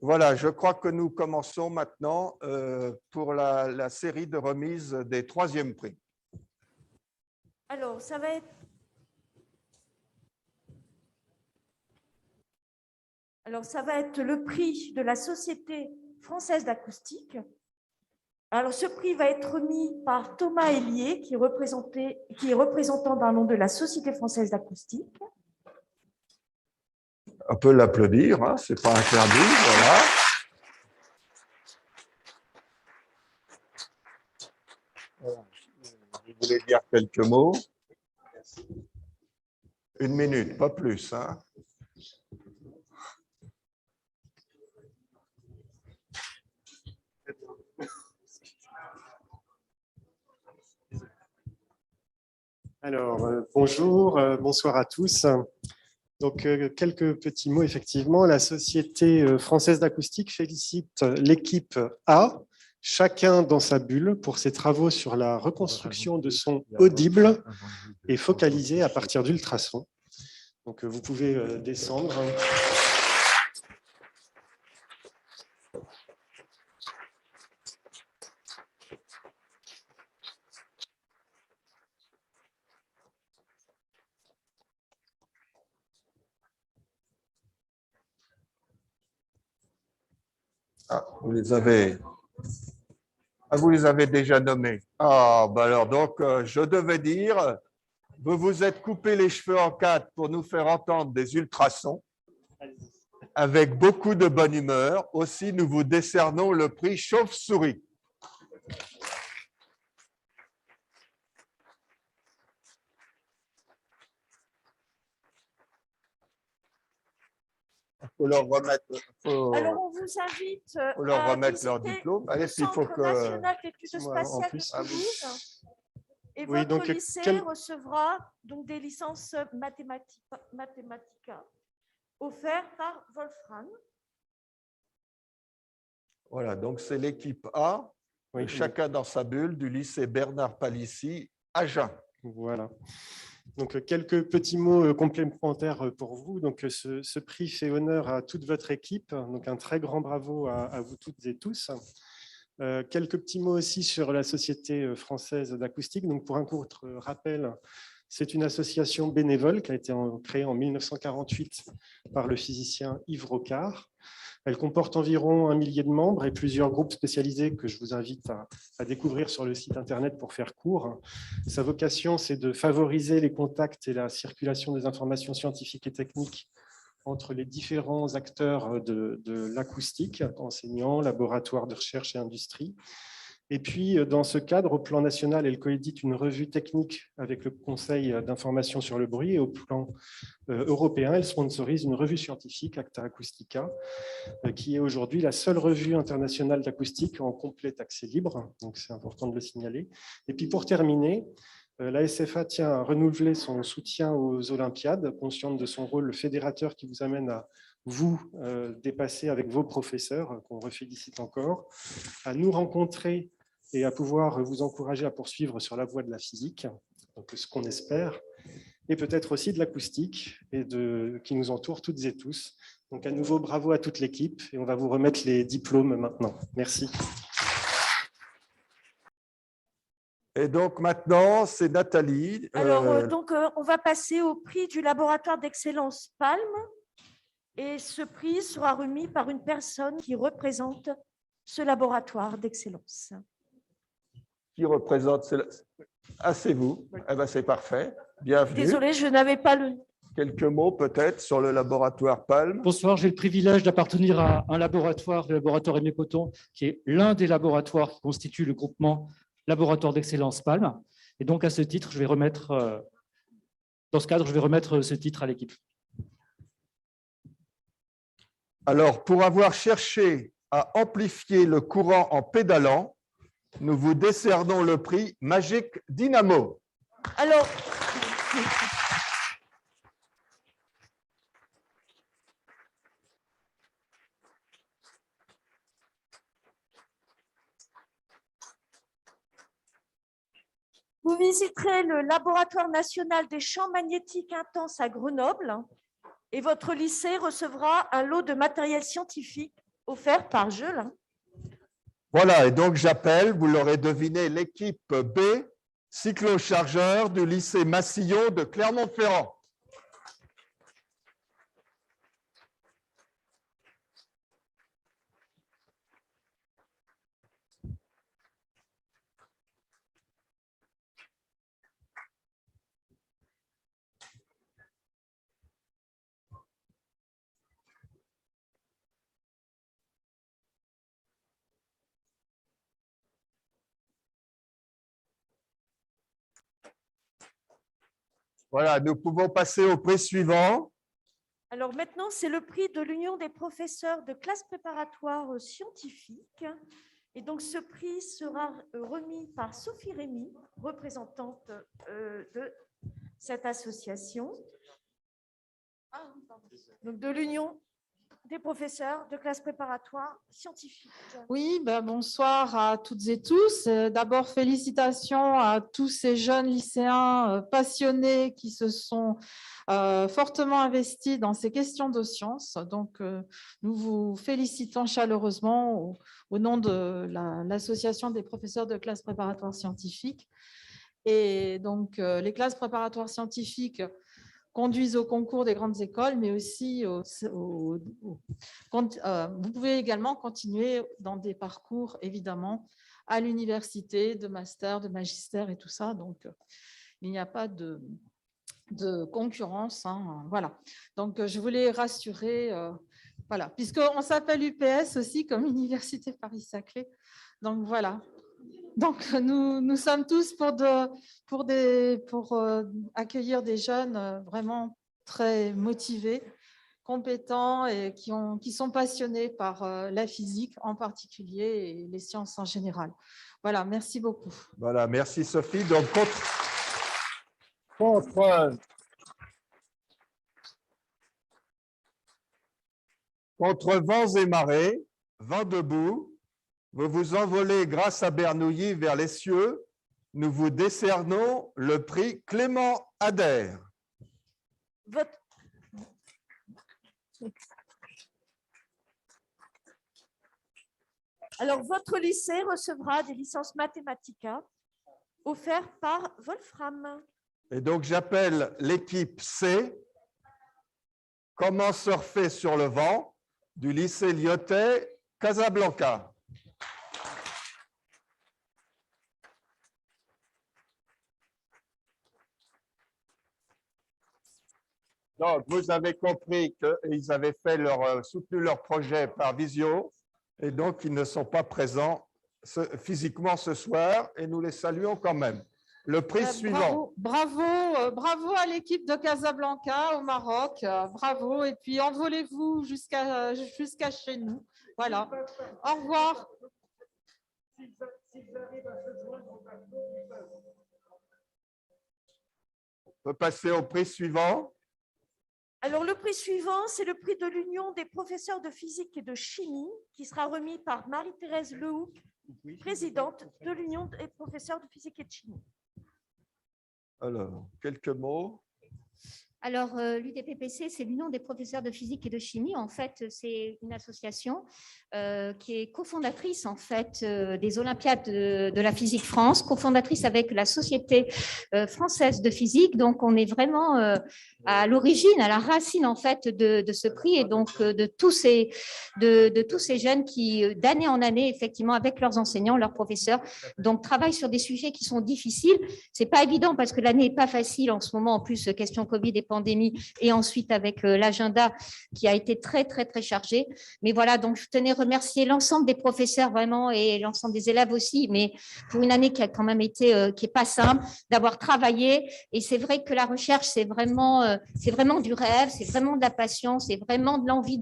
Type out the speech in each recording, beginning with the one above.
Voilà, je crois que nous commençons maintenant pour la série de remises des troisièmes prix. Alors, ça va être… le prix de la Société française d'acoustique. Alors, ce prix va être remis par Thomas Hélier, qui est représentant d'un nom de la Société française d'acoustique. On peut l'applaudir, hein, c'est pas interdit, voilà. Je voulais dire quelques mots. Une minute, pas plus, hein. Alors, bonjour, bonsoir à tous. Donc, quelques petits mots, effectivement. La Société française d'acoustique félicite l'équipe A, chacun dans sa bulle, pour ses travaux sur la reconstruction de sons audibles et focalisés à partir d'ultrasons. Donc, vous pouvez descendre. Ah, vous les avez déjà nommés. Ah, bah alors, donc, je devais dire, vous vous êtes coupé les cheveux en quatre pour nous faire entendre des ultrasons avec beaucoup de bonne humeur. Aussi, nous vous décernons le prix Chauve-souris. Il faut leur remettre, Alors, on vous invite leur à remettre leur visiter diplôme. Allez, le il faut Centre que… national d'études Moi, en spatiales de plus. Toulouse. Et Oui, votre donc, lycée recevra donc des licences Mathematica offertes par Wolfram. Voilà, donc c'est l'équipe A, Oui, chacun dans sa bulle, du lycée Bernard Palissy, Agen. Voilà. Donc, quelques petits mots complémentaires pour vous. Donc, ce prix fait honneur à toute votre équipe. Donc, un très grand bravo à vous toutes et tous. Quelques petits mots aussi sur la Société française d'acoustique. Donc, pour un court rappel, c'est une association bénévole qui a été créée en 1948 par le physicien Yves Rocard. Elle comporte environ 1 millier de membres et plusieurs groupes spécialisés que je vous invite à découvrir sur le site internet pour faire court. Sa vocation, c'est de favoriser les contacts et la circulation des informations scientifiques et techniques entre les différents acteurs de l'acoustique, enseignants, laboratoires de recherche et industrie. Et puis, dans ce cadre, au plan national, elle coédite une revue technique avec le Conseil d'information sur le bruit, et au plan européen, elle sponsorise une revue scientifique, Acta Acoustica, qui est aujourd'hui la seule revue internationale d'acoustique en complet accès libre, donc c'est important de le signaler. Et puis pour terminer, la SFA tient à renouveler son soutien aux Olympiades, consciente de son rôle fédérateur qui vous amène à vous dépasser avec vos professeurs, qu'on refélicite encore, à nous rencontrer et à pouvoir vous encourager à poursuivre sur la voie de la physique, donc ce qu'on espère, et peut-être aussi de l'acoustique et qui nous entoure toutes et tous. Donc à nouveau, bravo à toute l'équipe et on va vous remettre les diplômes maintenant. Merci. Et donc maintenant, c'est Nathalie. Alors, on va passer au prix du laboratoire d'excellence Palme. Et ce prix sera remis par une personne qui représente ce laboratoire d'excellence. Qui représente cela? Ah, c'est vous. Eh ben, c'est parfait. Bienvenue. Désolée, je n'avais pas le… Quelques mots peut-être sur le laboratoire Palme. Bonsoir, j'ai le privilège d'appartenir à un laboratoire, le laboratoire Aimé Cotton, qui est l'un des laboratoires qui constitue le groupement Laboratoire d'excellence Palme. Et donc, à ce titre, je vais remettre, dans ce cadre, je vais remettre ce titre à l'équipe. Alors, pour avoir cherché à amplifier le courant en pédalant, nous vous décernons le prix Magic Dynamo. Alors, vous visiterez le laboratoire national des champs magnétiques intenses à Grenoble et votre lycée recevra un lot de matériel scientifique offert par Gelin. Voilà, et donc j'appelle, vous l'aurez deviné, l'équipe B, cyclochargeur du lycée Massillon de Clermont-Ferrand. Voilà, nous pouvons passer au prix suivant. Alors maintenant, c'est le prix de l'Union des professeurs de classe préparatoire scientifique. Et donc, ce prix sera remis par Sophie Rémy, représentante de cette association. Donc, de l'Union des professeurs de classe préparatoire scientifique. Oui, bonsoir à toutes et tous. D'abord, félicitations à tous ces jeunes lycéens passionnés qui se sont fortement investis dans ces questions de sciences. Donc, nous vous félicitons chaleureusement au nom de l'association des professeurs de classe préparatoire scientifique. Et donc, les classes préparatoires scientifiques conduisent au concours des grandes écoles, mais aussi vous pouvez également continuer dans des parcours, évidemment, à l'université, de master, de magistère et tout ça. Donc, il n'y a pas de concurrence. Hein, voilà. Donc, je voulais rassurer, voilà, puisqu'on s'appelle UPS aussi, comme Université Paris-Saclay. Donc, voilà. Donc, nous sommes tous pour accueillir des jeunes vraiment très motivés, compétents et qui sont passionnés par la physique en particulier et les sciences en général. Voilà, merci beaucoup. Voilà, merci Sophie. Donc, contre vents et marées, vent debout, vous vous envolez grâce à Bernoulli vers les cieux. Nous vous décernons le prix Clément Ader. Alors, votre lycée recevra des licences Mathematica offertes par Wolfram. Et donc, j'appelle l'équipe C, Comment surfer sur le vent, du lycée Lyotet, Casablanca. Donc, vous avez compris qu'ils avaient soutenu leur projet par visio et donc ils ne sont pas présents physiquement ce soir et nous les saluons quand même. Le prix suivant. Bravo à l'équipe de Casablanca au Maroc. Bravo. Et puis envolez-vous jusqu'à chez nous. Voilà. Au revoir. On peut passer au prix suivant. Alors, le prix suivant, c'est le prix de l'Union des professeurs de physique et de chimie qui sera remis par Marie-Thérèse Lehoucq, présidente de l'Union des professeurs de physique et de chimie. Alors, quelques mots. Alors, l'UDPPC, c'est l'Union des professeurs de physique et de chimie. En fait, c'est une association qui est cofondatrice en fait, des Olympiades de la physique France, cofondatrice avec la Société française de physique. Donc, on est vraiment à l'origine, à la racine en fait, de ce prix et donc de tous ces jeunes qui, d'année en année, effectivement, avec leurs enseignants, leurs professeurs, donc travaillent sur des sujets qui sont difficiles. C'est pas évident parce que l'année n'est pas facile en ce moment, en plus, question Covid et pandémie, et ensuite avec l'agenda qui a été très, très, très chargé. Mais voilà, donc je tenais à remercier l'ensemble des professeurs vraiment et l'ensemble des élèves aussi, mais pour une année qui a quand même été, qui n'est pas simple, d'avoir travaillé. Et c'est vrai que la recherche, c'est vraiment du rêve, c'est vraiment de la passion, c'est vraiment de l'envie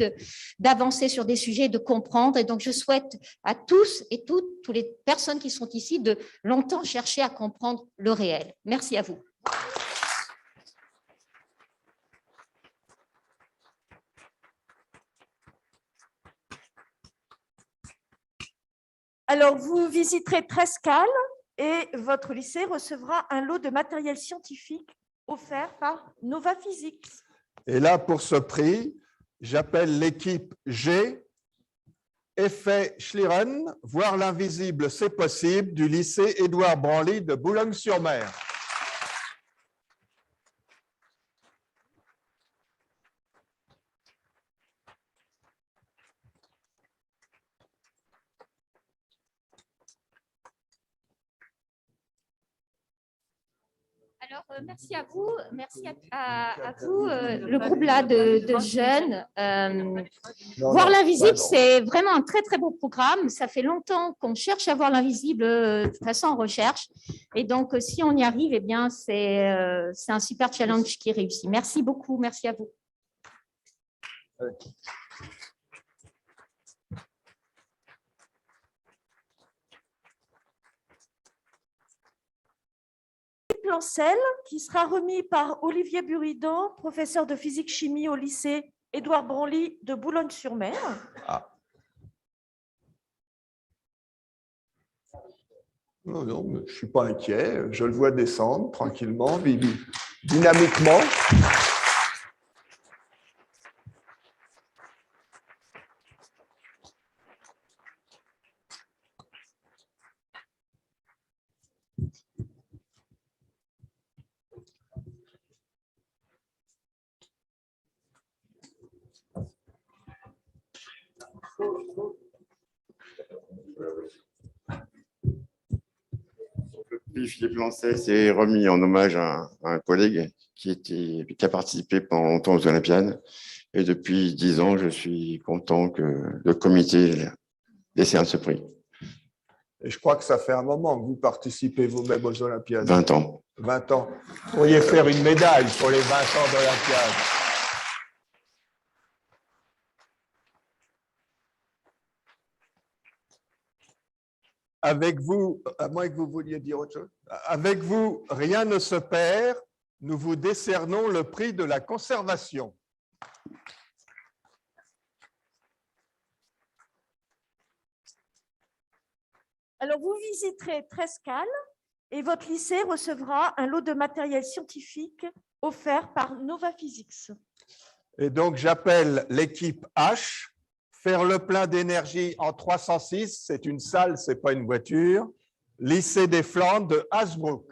d'avancer sur des sujets, de comprendre. Et donc, je souhaite à tous et toutes les personnes qui sont ici de longtemps chercher à comprendre le réel. Merci à vous. Alors, vous visiterez Trescal et votre lycée recevra un lot de matériel scientifique offert par Nova Physics. Et là, pour ce prix, j'appelle l'équipe G, Effet Schlieren, voir l'invisible, c'est possible, du lycée Édouard Branly de Boulogne-sur-Mer. Alors, merci à vous, à vous, le groupe là de jeunes. Voir l'invisible, c'est vraiment un très, très beau programme. Ça fait longtemps qu'on cherche à voir l'invisible de toute façon en recherche. Et donc, si on y arrive, eh bien, c'est un super challenge qui réussit. Merci beaucoup, merci à vous. Plancel, qui sera remis par Olivier Buridan, professeur de physique-chimie au lycée Édouard Branly de Boulogne-sur-Mer. Ah. Non, non, je ne suis pas inquiet. Je le vois descendre tranquillement, dynamiquement. Le prix Philippe Lancet s'est remis en hommage à un collègue qui a participé pendant longtemps aux Olympiades. Et depuis 10 ans, je suis content que le comité décerne ce prix. Et je crois que ça fait un moment que vous participez vous-même aux Olympiades. 20 ans. 20 ans. Vous pourriez faire une médaille pour les 20 ans d'Olympiade. Avec vous, à moins que vous vouliez dire autre chose, avec vous, rien ne se perd. Nous vous décernons le prix de la conservation. Alors, vous visiterez Trescal et votre lycée recevra un lot de matériel scientifique offert par Nova Physics. Et donc, j'appelle l'équipe H, faire le plein d'énergie en 306, c'est une salle, ce n'est pas une voiture, lycée des Flandres de Hasbrook.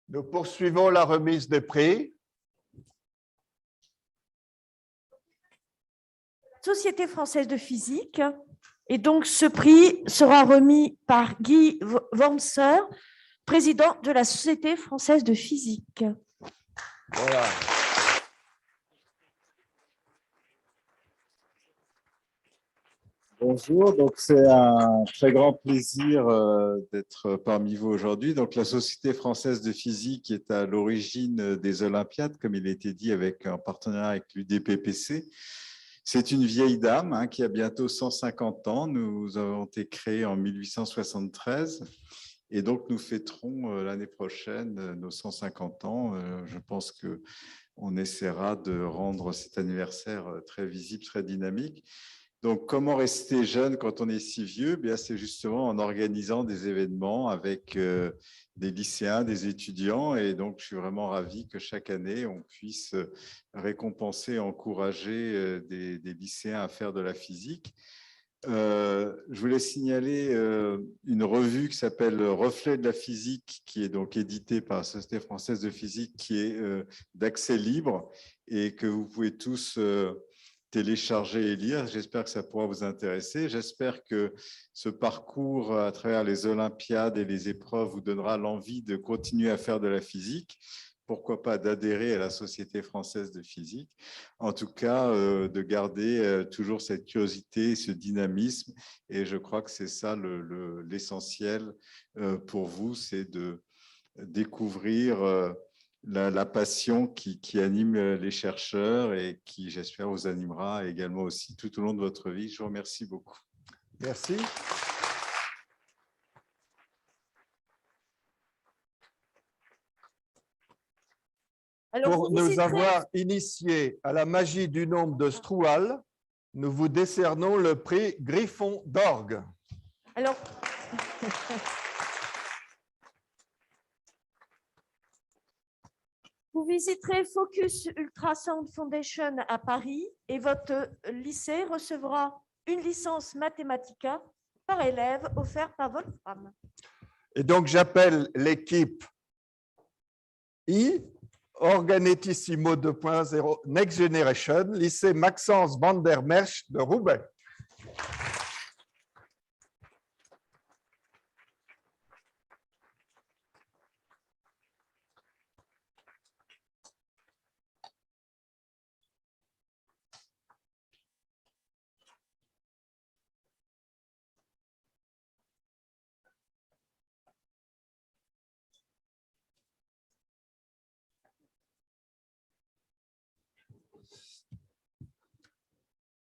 Nous poursuivons la remise des prix. Société française de physique. Et donc, ce prix sera remis par Guy Wormser, président de la Société française de physique. Voilà. Bonjour, donc c'est un très grand plaisir d'être parmi vous aujourd'hui. Donc la Société française de physique est à l'origine des Olympiades, comme il a été dit, en partenariat avec l'UDPPC. C'est une vieille dame qui a bientôt 150 ans. Nous avons été créés en 1873 et donc nous fêterons l'année prochaine nos 150 ans. Je pense qu'on essaiera de rendre cet anniversaire très visible, très dynamique. Donc, comment rester jeune quand on est si vieux? Bien, c'est justement en organisant des événements avec des lycéens, des étudiants. Et donc, je suis vraiment ravi que chaque année, on puisse récompenser, encourager des lycéens à faire de la physique. Je voulais signaler une revue qui s'appelle Reflet de la physique, qui est donc éditée par la Société française de physique, qui est d'accès libre et que vous pouvez tous télécharger et lire. J'espère que ça pourra vous intéresser. J'espère que ce parcours à travers les Olympiades et les épreuves vous donnera l'envie de continuer à faire de la physique. pourquoi pas d'adhérer à la Société française de physique. En tout cas, de garder toujours cette curiosité, ce dynamisme. Et je crois que c'est ça l'essentiel pour vous, c'est de découvrir la passion qui anime les chercheurs et qui, j'espère, vous animera également aussi tout au long de votre vie. Je vous remercie beaucoup. Merci. Alors, Pour vous nous visiterez- avoir initiés à la magie du nombre de Strouhal, nous vous décernons le prix Griffon d'orgue. Alors, vous visiterez Focus Ultrasound Foundation à Paris et votre lycée recevra une licence Mathematica par élève offerte par Wolfram. Et donc, j'appelle l'équipe I, Organetissimo 2.0 Next Generation, lycée Maxence van der Merch de Roubaix.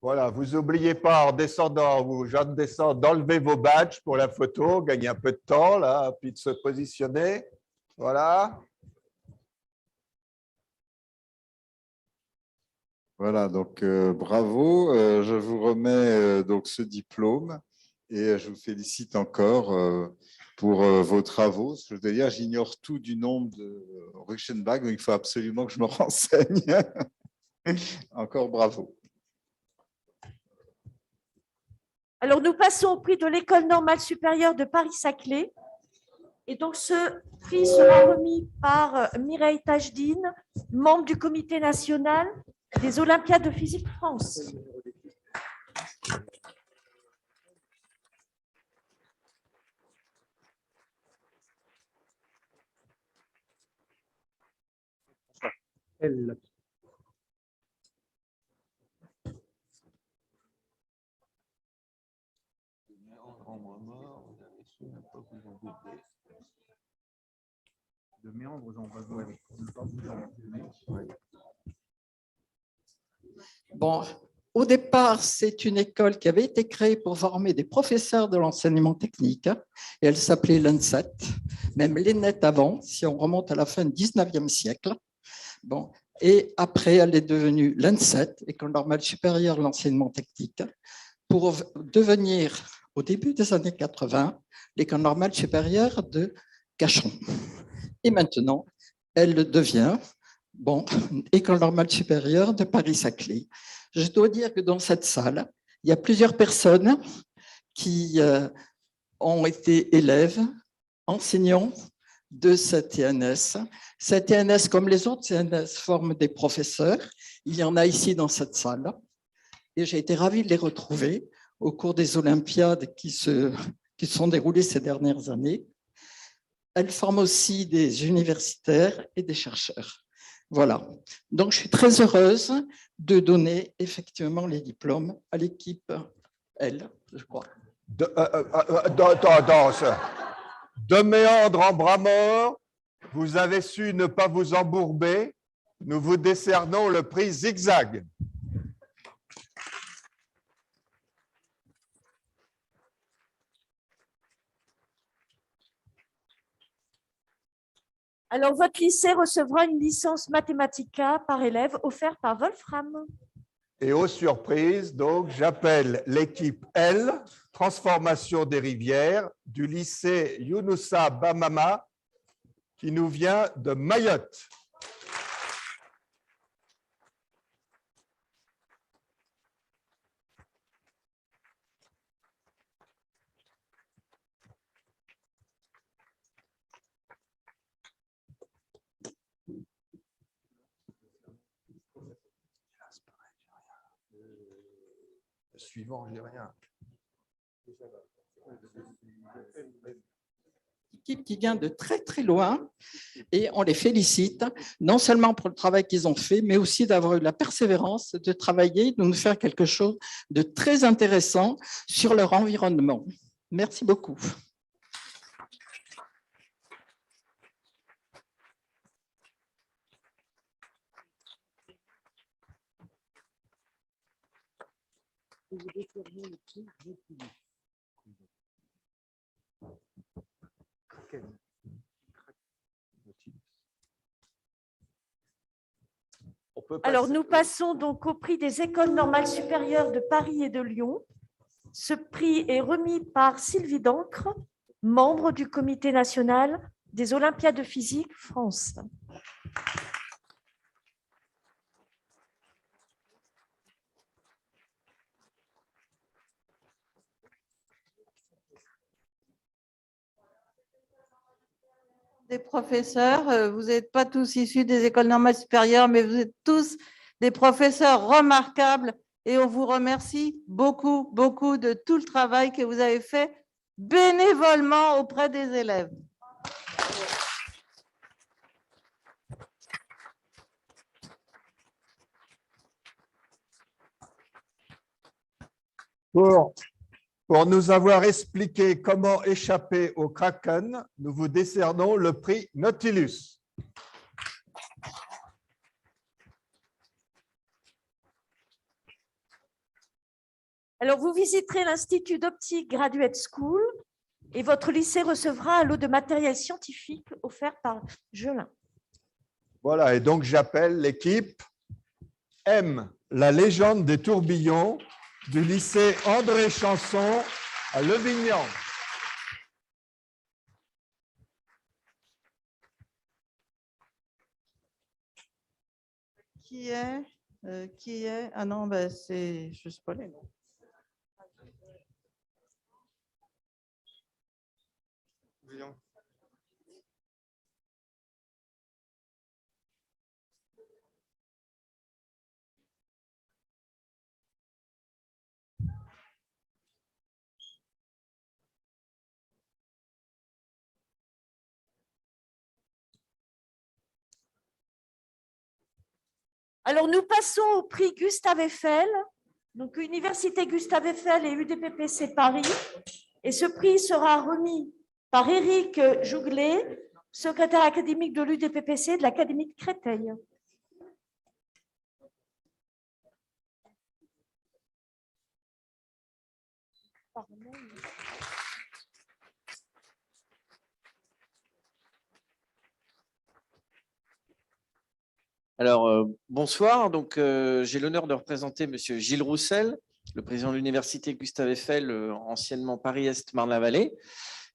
Voilà, vous n'oubliez pas en descendant ou je descends d'enlever vos badges pour la photo, gagner un peu de temps là, puis de se positionner. Voilà. Voilà, donc bravo. Je vous remets donc ce diplôme et je vous félicite encore pour vos travaux. Je veux dire, j'ignore tout du nom de Ruchenbach, donc il faut absolument que je me renseigne. Encore bravo. Alors, nous passons au prix de l'École normale supérieure de Paris-Saclay. Et donc, ce prix sera remis par Mireille Tajdine, membre du comité national des Olympiades de physique France. Bon, au départ, c'est une école qui avait été créée pour former des professeurs de l'enseignement technique et elle s'appelait l'ENSET, même l'ENET avant, si on remonte à la fin du 19e siècle. Bon, et après, elle est devenue l'ENSET, École normale supérieure de l'enseignement technique, pour devenir, au début des années 80, l'École normale supérieure de Cachan. Et maintenant, elle devient École normale supérieure de Paris-Saclay. Je dois dire que dans cette salle, il y a plusieurs personnes qui ont été élèves, enseignants de cette TNS. Cette TNS, comme les autres TNS, forme des professeurs. Il y en a ici dans cette salle. Et j'ai été ravie de les retrouver au cours des Olympiades qui se sont déroulées ces dernières années. Elles forment aussi des universitaires et des chercheurs. Voilà. Donc, je suis très heureuse de donner effectivement les diplômes à l'équipe L, je crois. De méandre en bras mort, vous avez su ne pas vous embourber. Nous vous décernons le prix Zigzag. Alors, votre lycée recevra une licence Mathematica par élève offerte par Wolfram. Et aux surprises, donc, j'appelle l'équipe L, Transformation des rivières, du lycée Younoussa Bamama, qui nous vient de Mayotte. Suivant, j'ai rien. équipe qui vient de très, très loin et on les félicite, non seulement pour le travail qu'ils ont fait, mais aussi d'avoir eu la persévérance de travailler, de nous faire quelque chose de très intéressant sur leur environnement. Merci beaucoup. Alors, nous passons donc au prix des écoles normales supérieures de Paris et de Lyon. Ce prix est remis par Sylvie Dancre, membre du Comité national des Olympiades de physique France. Des professeurs, vous n'êtes pas tous issus des écoles normales supérieures, mais vous êtes tous des professeurs remarquables et on vous remercie beaucoup, beaucoup de tout le travail que vous avez fait bénévolement auprès des élèves. Pour nous avoir expliqué comment échapper au Kraken, nous vous décernons le prix Nautilus. Alors, vous visiterez l'Institut d'optique Graduate School et votre lycée recevra un lot de matériel scientifique offert par Gelin. Voilà, et donc j'appelle l'équipe M, la légende des tourbillons du lycée André Chanson à Levignan. Qui est? Ah non, ben c'est, je ne sais pas les noms. Alors, nous passons au prix Gustave Eiffel, donc Université Gustave Eiffel et UDPPC Paris. Et ce prix sera remis par Éric Jouglet, secrétaire académique de l'UDPPC de l'Académie de Créteil. Alors, bonsoir. Donc, j'ai l'honneur de représenter Monsieur Gilles Roussel, le président de l'Université Gustave Eiffel, anciennement Paris-Est Marne-la-Vallée.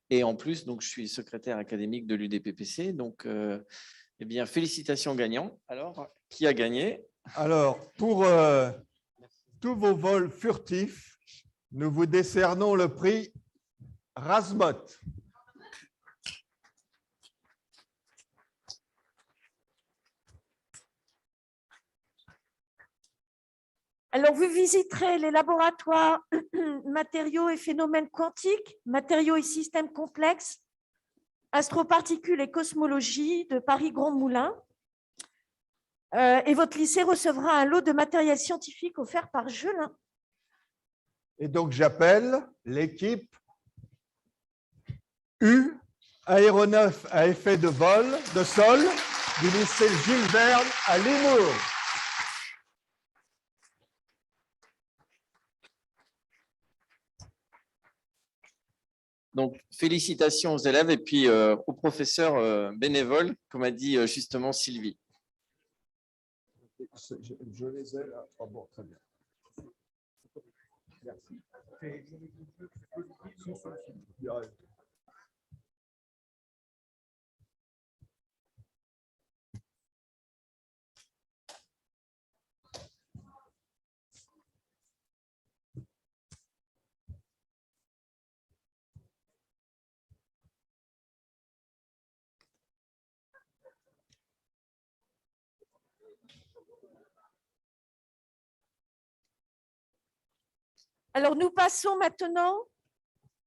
Et en plus, donc, je suis secrétaire académique de l'UDPPC. Donc, eh bien, félicitations gagnants. Alors, qui a gagné? Alors, pour tous vos vols furtifs, nous vous décernons le prix Rasmot. Alors, vous visiterez les laboratoires matériaux et phénomènes quantiques, matériaux et systèmes complexes, astroparticules et cosmologie de Paris-Grand Moulin. Et votre lycée recevra un lot de matériel scientifique offert par Gelin. Et donc, j'appelle l'équipe U, aéronef à effet de vol, de sol, du lycée Jules Verne à Limours. Donc, félicitations aux élèves et puis aux professeurs bénévoles, comme a dit justement Sylvie. Je les ai là. Oh bon, très bien. Merci. Alors, nous passons maintenant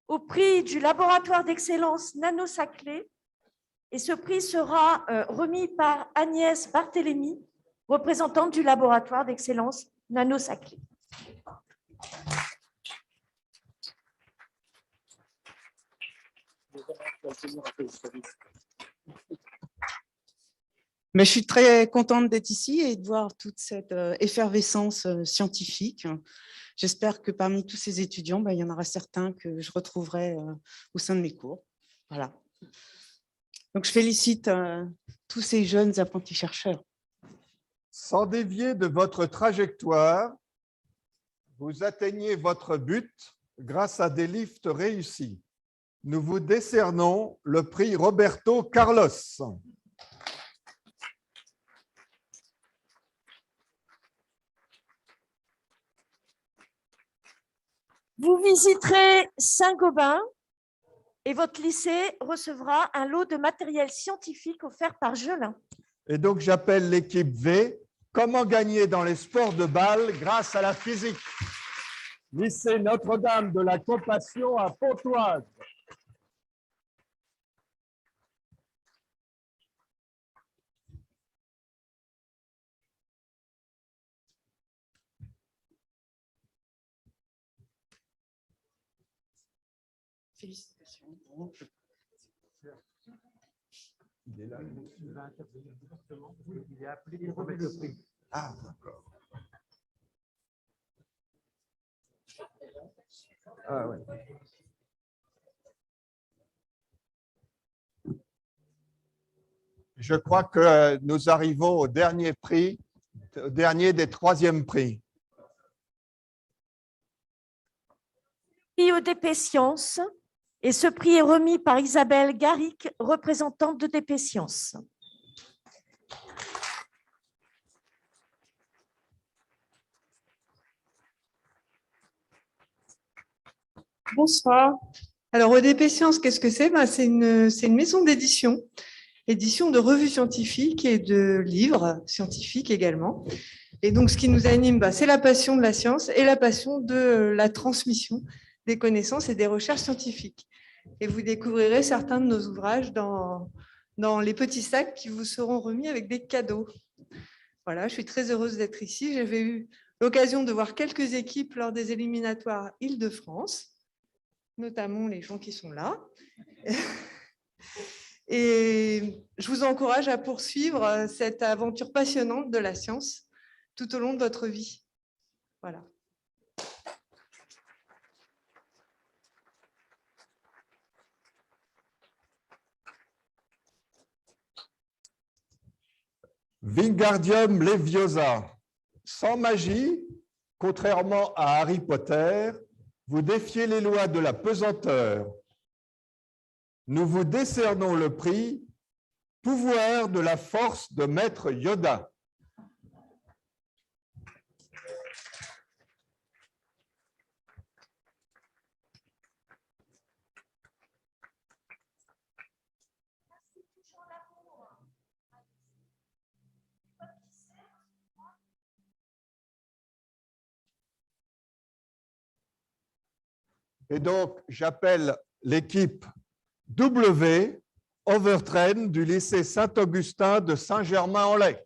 au prix du laboratoire d'excellence Nano-Saclay. Et ce prix sera remis par Agnès Barthélémy, représentante du laboratoire d'excellence Nano-Saclay. Mais je suis très contente d'être ici et de voir toute cette effervescence scientifique. J'espère que parmi tous ces étudiants, il y en aura certains que je retrouverai au sein de mes cours. Voilà. Donc, je félicite tous ces jeunes apprentis chercheurs. Sans dévier de votre trajectoire, vous atteignez votre but grâce à des lifts réussis. Nous vous décernons le prix Roberto Carlos. Vous visiterez Saint-Gobain et votre lycée recevra un lot de matériel scientifique offert par Gelin. Et donc, j'appelle l'équipe V. Comment gagner dans les sports de balle grâce à la physique? Lycée Notre-Dame de la Compassion à Pontoise. Félicitations. Il est là, il va intervenir directement. Il est appelé pour remettre le prix. Ah, d'accord. Ah, ouais. Je crois que nous arrivons au dernier prix, au dernier des troisièmes prix. Prix EDP Sciences. Et ce prix est remis par Isabelle Garric, représentante d'EDP Sciences. Bonsoir. Alors, EDP Sciences, qu'est-ce que c'est? C'est une maison d'édition, édition de revues scientifiques et de livres scientifiques également. Et donc, ce qui nous anime, c'est la passion de la science et la passion de la transmission des connaissances et des recherches scientifiques. Et vous découvrirez certains de nos ouvrages dans les petits sacs qui vous seront remis avec des cadeaux. Voilà, je suis très heureuse d'être ici. J'avais eu l'occasion de voir quelques équipes lors des éliminatoires Île-de-France, notamment les gens qui sont là. Et je vous encourage à poursuivre cette aventure passionnante de la science tout au long de votre vie. Voilà. Wingardium Leviosa. Sans magie, contrairement à Harry Potter, vous défiez les lois de la pesanteur. Nous vous décernons le prix Pouvoir de la force de Maître Yoda. Et donc, j'appelle l'équipe W Overtrain du lycée Saint-Augustin de Saint-Germain-en-Laye.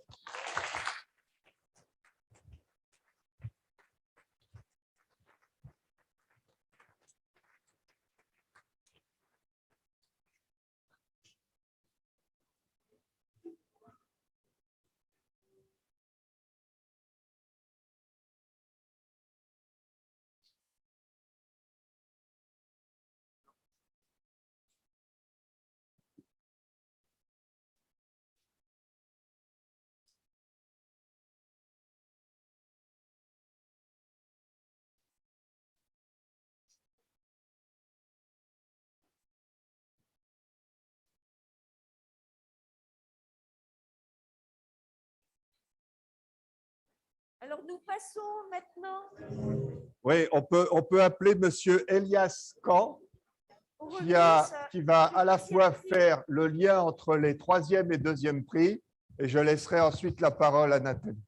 Alors, nous passons maintenant. Oui, on peut appeler Monsieur Elias Kahn, qui va à la fois faire le lien entre les troisième et deuxième prix, et je laisserai ensuite la parole à Nathalie.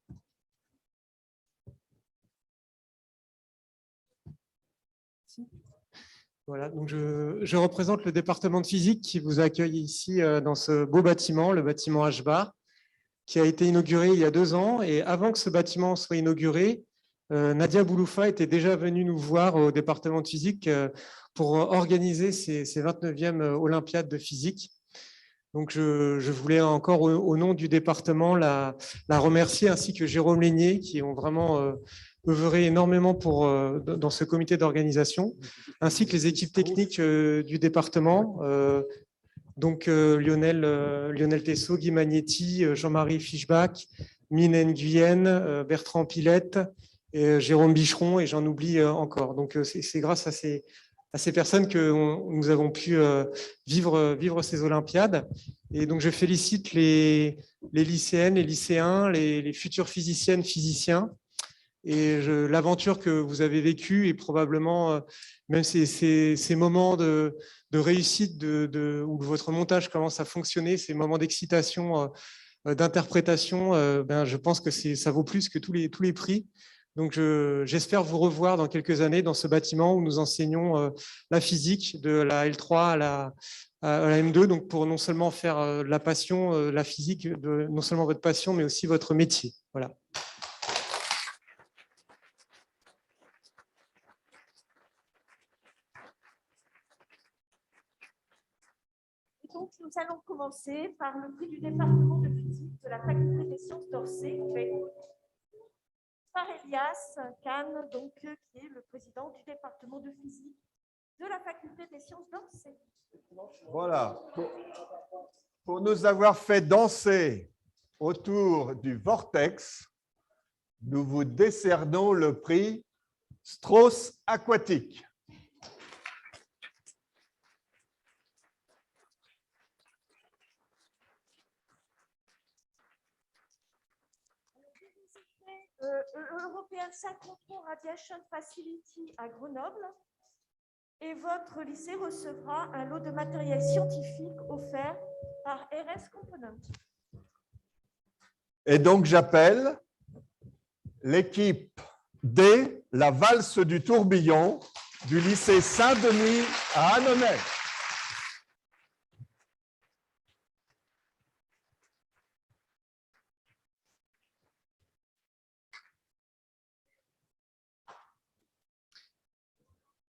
Voilà, donc je représente le département de physique qui vous accueille ici dans ce beau bâtiment, le bâtiment H-Bar, qui a été inauguré il y a 2 ans. Et avant que ce bâtiment soit inauguré, Nadia Bouloufa était déjà venue nous voir au département de physique pour organiser ces 29e Olympiades de physique. Donc, je voulais encore, au nom du département, la remercier, ainsi que Jérôme Lénier, qui ont vraiment œuvré énormément dans ce comité d'organisation, ainsi que les équipes techniques du département, donc Lionel Tessot, Guy Magnetti, Jean-Marie Fischbach, Mine Nguyen, Bertrand Pilette, et Jérôme Bicheron, et j'en oublie encore. Donc, c'est grâce à ces personnes que nous avons pu vivre ces Olympiades. Et donc, je félicite les lycéennes, les lycéens, les futures physiciennes, physiciens. Et l'aventure que vous avez vécue, et probablement même ces moments de réussite où votre montage commence à fonctionner, ces moments d'excitation, d'interprétation, je pense que ça vaut plus que tous les prix. Donc, j'espère vous revoir dans quelques années dans ce bâtiment où nous enseignons la physique de la L3 à la M2, donc pour non seulement faire la passion, la physique, non seulement votre passion, mais aussi votre métier. Voilà. Donc, nous allons commencer par le prix du département de physique de la faculté des sciences d'Orsay, qui va être par Elias Kahn, donc, qui est le président du département de physique de la faculté des sciences d'Orsay. Voilà. Pour nous avoir fait danser autour du vortex, nous vous décernons le prix Strauss aquatique. European Synchrotron Radiation Facility à Grenoble, et votre lycée recevra un lot de matériel scientifique offert par RS Component. Et donc, j'appelle l'équipe D, la valse du tourbillon du lycée Saint-Denis à Annonay.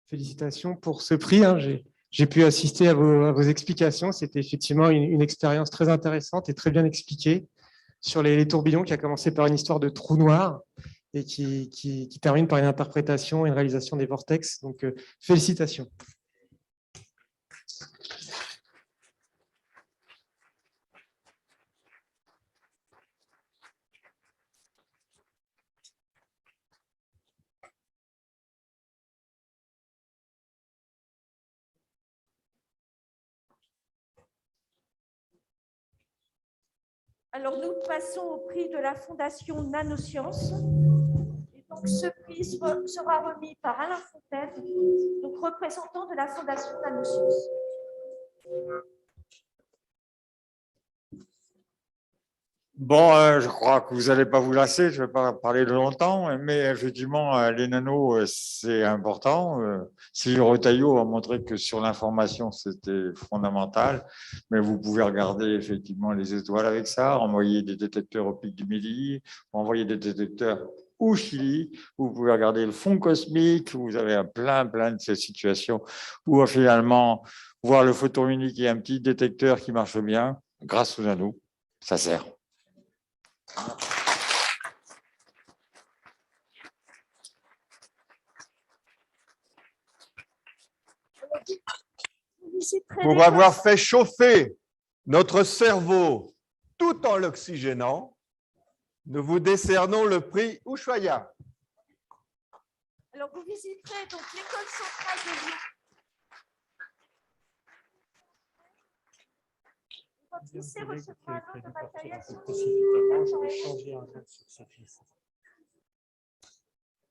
Félicitations pour ce prix. J'ai pu assister à vos explications. C'était effectivement une expérience très intéressante et très bien expliquée sur les tourbillons, qui a commencé par une histoire de trou noir et qui termine par une interprétation et une réalisation des vortex. Donc, félicitations. Alors, nous passons au prix de la Fondation Nanosciences. Et donc, ce prix sera remis par Alain Fontaine, donc représentant de la Fondation Nanosciences. Bon, je crois que vous n'allez pas vous lasser, je ne vais pas parler de longtemps, mais effectivement, les nanos, c'est important. Sylvie Retailleau a montré que sur l'information, c'était fondamental, mais vous pouvez regarder effectivement les étoiles avec ça, envoyer des détecteurs au pic du Midi, envoyer des détecteurs au Chili, vous pouvez regarder le fond cosmique, vous avez plein de ces situations où finalement, voir le photon unique et un petit détecteur qui marche bien, grâce aux nanos, ça sert. Pour avoir fait chauffer notre cerveau tout en l'oxygénant, nous vous décernons le prix Ushuaïa. Alors, vous visiterez donc l'école centrale de Lyon. Votre lycée recevra un lot de matériel scientifique.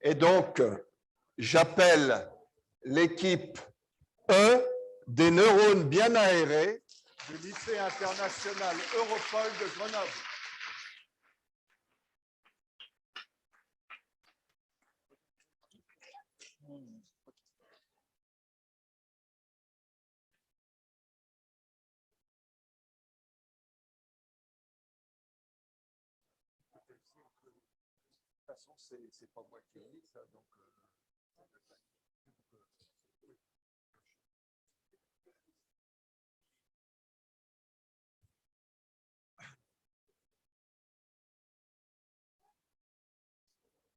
Et donc, j'appelle l'équipe E des neurones bien aérés du lycée international Europol de Grenoble. façon, c'est pas moi qui ai dit ça. Donc,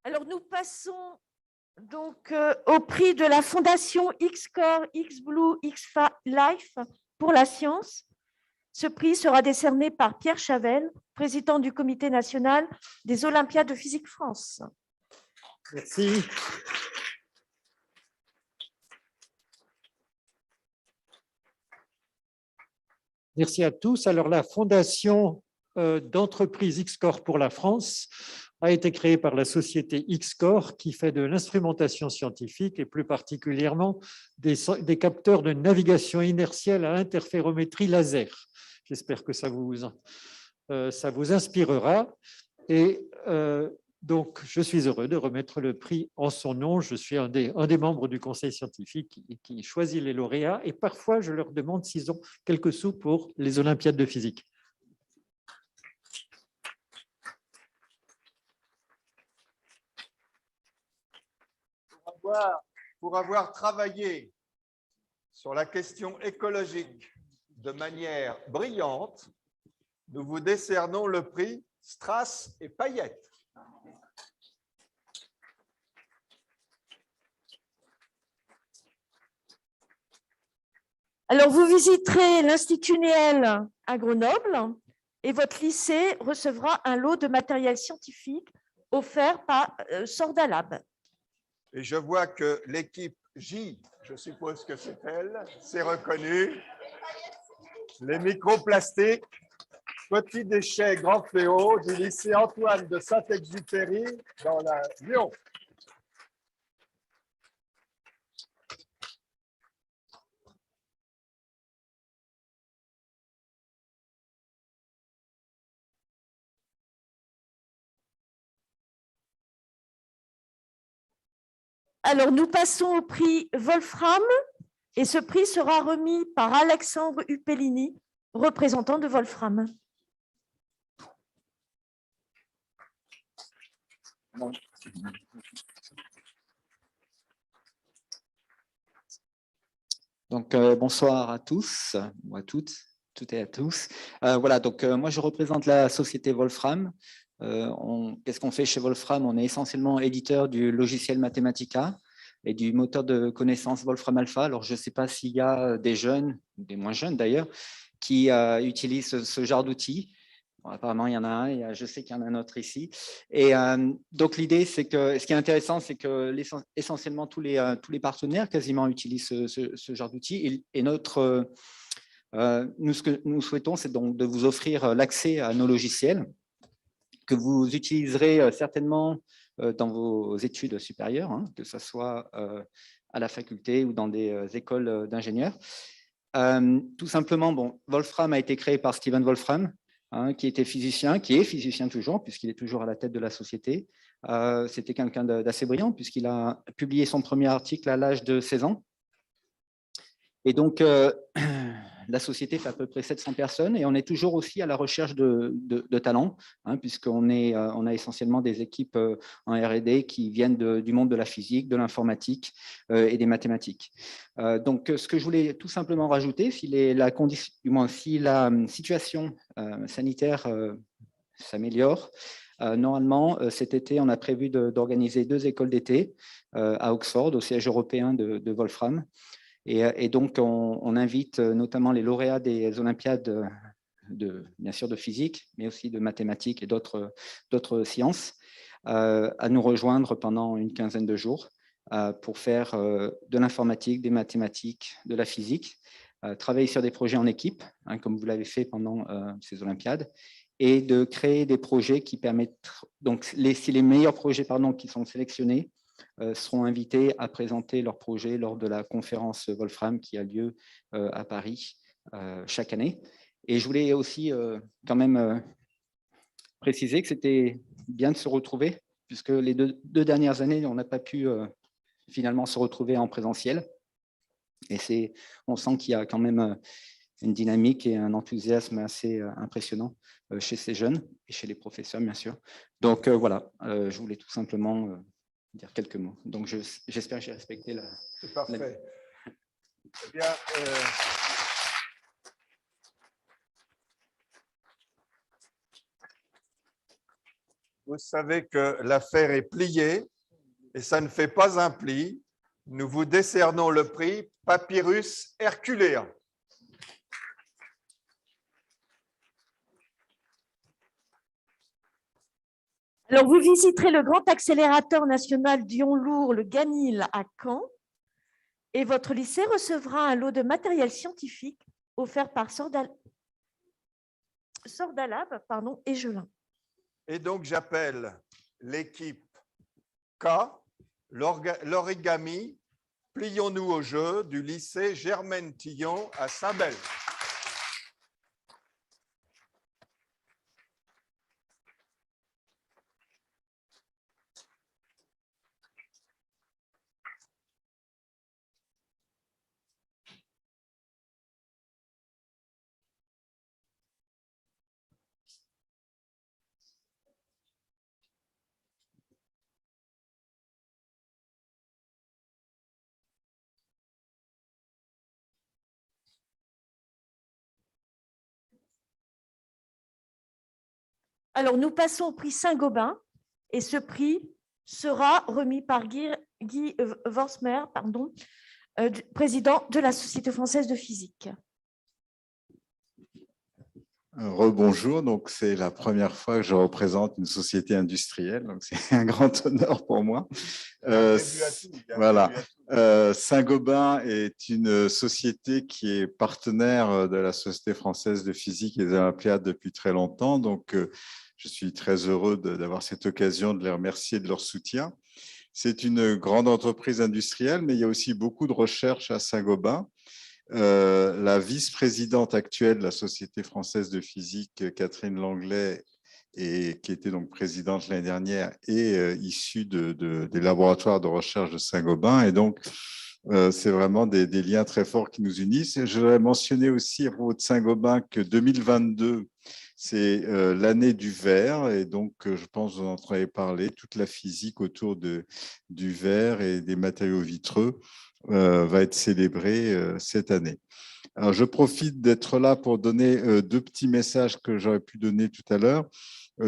alors, nous passons donc au prix de la Fondation X-Core, X-Blue, X-Life pour la science. Ce prix sera décerné par Pierre Chavel, président du Comité national des Olympiades de physique France. Merci. Merci à tous. Alors, la Fondation d'entreprise X-Core pour la France a été créée par la société X-Core qui fait de l'instrumentation scientifique et plus particulièrement des capteurs de navigation inertielle à interférométrie laser. J'espère que ça vous inspirera. Et donc, je suis heureux de remettre le prix en son nom. Je suis un des membres du conseil scientifique qui choisit les lauréats et parfois, je leur demande s'ils ont quelques sous pour les Olympiades de physique. Pour avoir travaillé sur la question écologique de manière brillante, nous vous décernons le prix Strass et Payette. Alors, vous visiterez l'Institut Néel à Grenoble et votre lycée recevra un lot de matériel scientifique offert par Sordalab. Et je vois que l'équipe J, je suppose que c'est elle, c'est reconnu. Les microplastiques, petits déchets, grands fléaux du lycée Antoine de Saint-Exupéry dans la Lyon. Alors, nous passons au prix Wolfram et ce prix sera remis par Alexandre Uppellini, représentant de Wolfram. Donc, bonsoir à tous, ou à toutes et à tous. Voilà, donc moi, je représente la société Wolfram. Qu'est-ce qu'on fait chez Wolfram? On est essentiellement éditeur du logiciel Mathematica et du moteur de connaissances Wolfram Alpha. Alors, je ne sais pas s'il y a des jeunes, des moins jeunes d'ailleurs, qui utilisent ce genre d'outils. Bon, apparemment, il y en a un, je sais qu'il y en a un autre ici. Et donc, l'idée, c'est que ce qui est intéressant, c'est que essentiellement tous les partenaires quasiment utilisent ce genre d'outils. Et ce que nous souhaitons, c'est donc de vous offrir l'accès à nos logiciels que vous utiliserez certainement dans vos études supérieures, hein, que ce soit à la faculté ou dans des écoles d'ingénieurs. Tout simplement, bon, Wolfram a été créé par Stephen Wolfram, hein, qui était physicien, qui est physicien toujours, puisqu'il est toujours à la tête de la société. C'était quelqu'un d'assez brillant, puisqu'il a publié son premier article à l'âge de 16 ans. Et donc, la société fait à peu près 700 personnes et on est toujours aussi à la recherche de talents, hein, puisqu'on a essentiellement des équipes en R&D qui viennent du monde de la physique, de l'informatique et des mathématiques. Donc, ce que je voulais tout simplement rajouter, si la situation sanitaire s'améliore, normalement, cet été, on a prévu d'organiser 2 écoles d'été à Oxford, au siège européen de Wolfram. Et donc, on invite notamment les lauréats des Olympiades, bien sûr de physique, mais aussi de mathématiques et d'autres sciences, à nous rejoindre pendant une quinzaine de jours pour faire de l'informatique, des mathématiques, de la physique, travailler sur des projets en équipe, hein, comme vous l'avez fait pendant ces Olympiades, et de créer des projets qui permettent, donc si les meilleurs projets qui sont sélectionnés, seront invités à présenter leur projet lors de la conférence Wolfram qui a lieu à Paris chaque année. Et je voulais aussi quand même préciser que c'était bien de se retrouver, puisque les deux dernières années, on n'a pas pu finalement se retrouver en présentiel. Et on sent qu'il y a quand même une dynamique et un enthousiasme assez impressionnant chez ces jeunes et chez les professeurs, bien sûr. Donc voilà, je voulais tout simplement dire quelques mots. Donc j'espère que j'ai respecté la... C'est parfait. Eh bien, vous savez que l'affaire est pliée et ça ne fait pas un pli. Nous vous décernons le prix Papyrus Herculéen. Alors, vous visiterez le grand accélérateur national Dion-Lourd, le GANIL, à Caen, et votre lycée recevra un lot de matériel scientifique offert par Sordalab et Gelin. Et donc, j'appelle l'équipe K, l'origami, plions-nous au jeu du lycée Germaine Tillon à Saint-Bel. Alors, nous passons au prix Saint-Gobain et ce prix sera remis par Guy Vorsmer, président de la Société française de physique. Rebonjour, donc c'est la première fois que je représente une société industrielle, donc c'est un grand honneur pour moi. Voilà. Saint-Gobain est une société qui est partenaire de la Société française de physique et des Olympiades depuis très longtemps, donc je suis très heureux d'avoir cette occasion de les remercier de leur soutien. C'est une grande entreprise industrielle, mais il y a aussi beaucoup de recherche à Saint-Gobain. La vice-présidente actuelle de la Société française de physique, Catherine Langlais, qui était donc présidente l'année dernière, est issue des laboratoires de recherche de Saint-Gobain. Et donc, c'est vraiment des liens très forts qui nous unissent. Et je voudrais mentionner aussi à propos de Saint-Gobain que 2022, c'est l'année du verre. Et donc, je pense que vous en avez parlé, toute la physique autour du verre et des matériaux vitreux va être célébrée cette année. Alors, je profite d'être là pour donner deux petits messages que j'aurais pu donner tout à l'heure.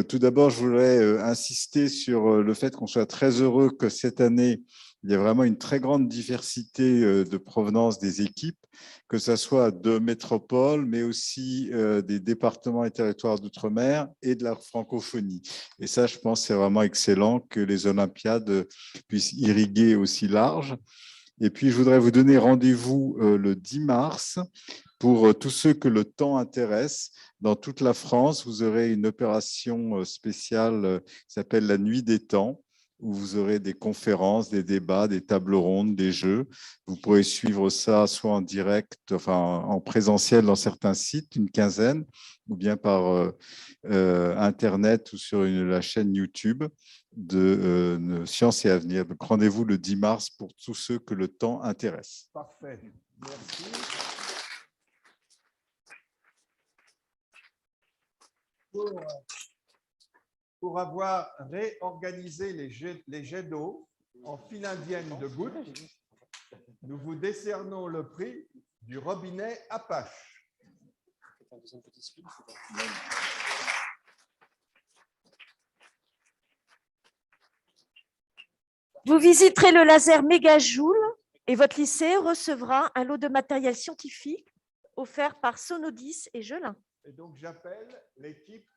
Tout d'abord, je voudrais insister sur le fait qu'on soit très heureux que cette année, il y a vraiment une très grande diversité de provenance des équipes, que ce soit de métropole, mais aussi des départements et territoires d'outre-mer et de la francophonie. Et ça, je pense, c'est vraiment excellent que les Olympiades puissent irriguer aussi large. Et puis, je voudrais vous donner rendez-vous le 10 mars pour tous ceux que le temps intéresse. Dans toute la France, vous aurez une opération spéciale qui s'appelle la Nuit des temps, où vous aurez des conférences, des débats, des tables rondes, des jeux. Vous pourrez suivre ça soit en direct, enfin en présentiel dans certains sites, une quinzaine, ou bien par Internet ou sur la chaîne YouTube de Science et Avenir. Donc, rendez-vous le 10 mars pour tous ceux que le temps intéresse. Parfait. Merci. Pour avoir réorganisé les jets d'eau en file indienne de gouttes, nous vous décernons le prix du robinet Apache. Vous visiterez le laser Mégajoule et votre lycée recevra un lot de matériel scientifique offert par Sonodis et Gelin. Et donc, j'appelle l'équipe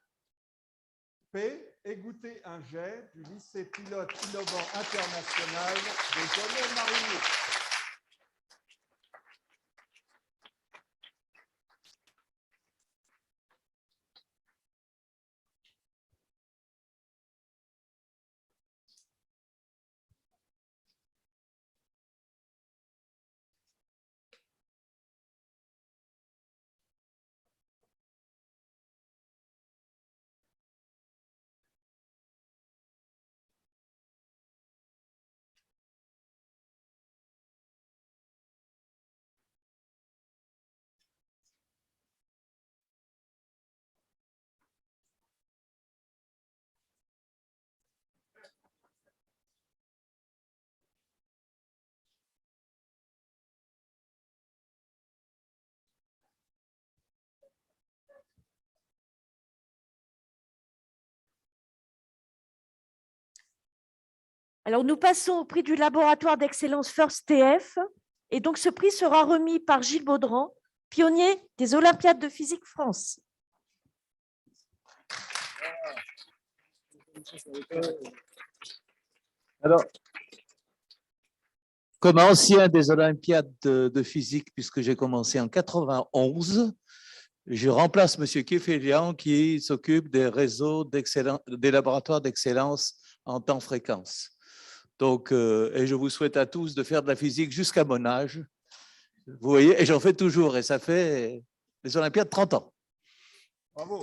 P et goûter un jet du lycée pilote innovant international de Genève-Marigny. Alors, nous passons au prix du laboratoire d'excellence First TF. Et donc, ce prix sera remis par Gilles Baudran, pionnier des Olympiades de physique France. Alors, comme ancien des Olympiades de physique, puisque j'ai commencé en 91, je remplace M. Kefelian qui s'occupe des réseaux d'excellence, des laboratoires d'excellence en temps-fréquence. Donc, et je vous souhaite à tous de faire de la physique jusqu'à mon âge. Vous voyez, et j'en fais toujours, et ça fait les Olympiades 30 ans. Bravo.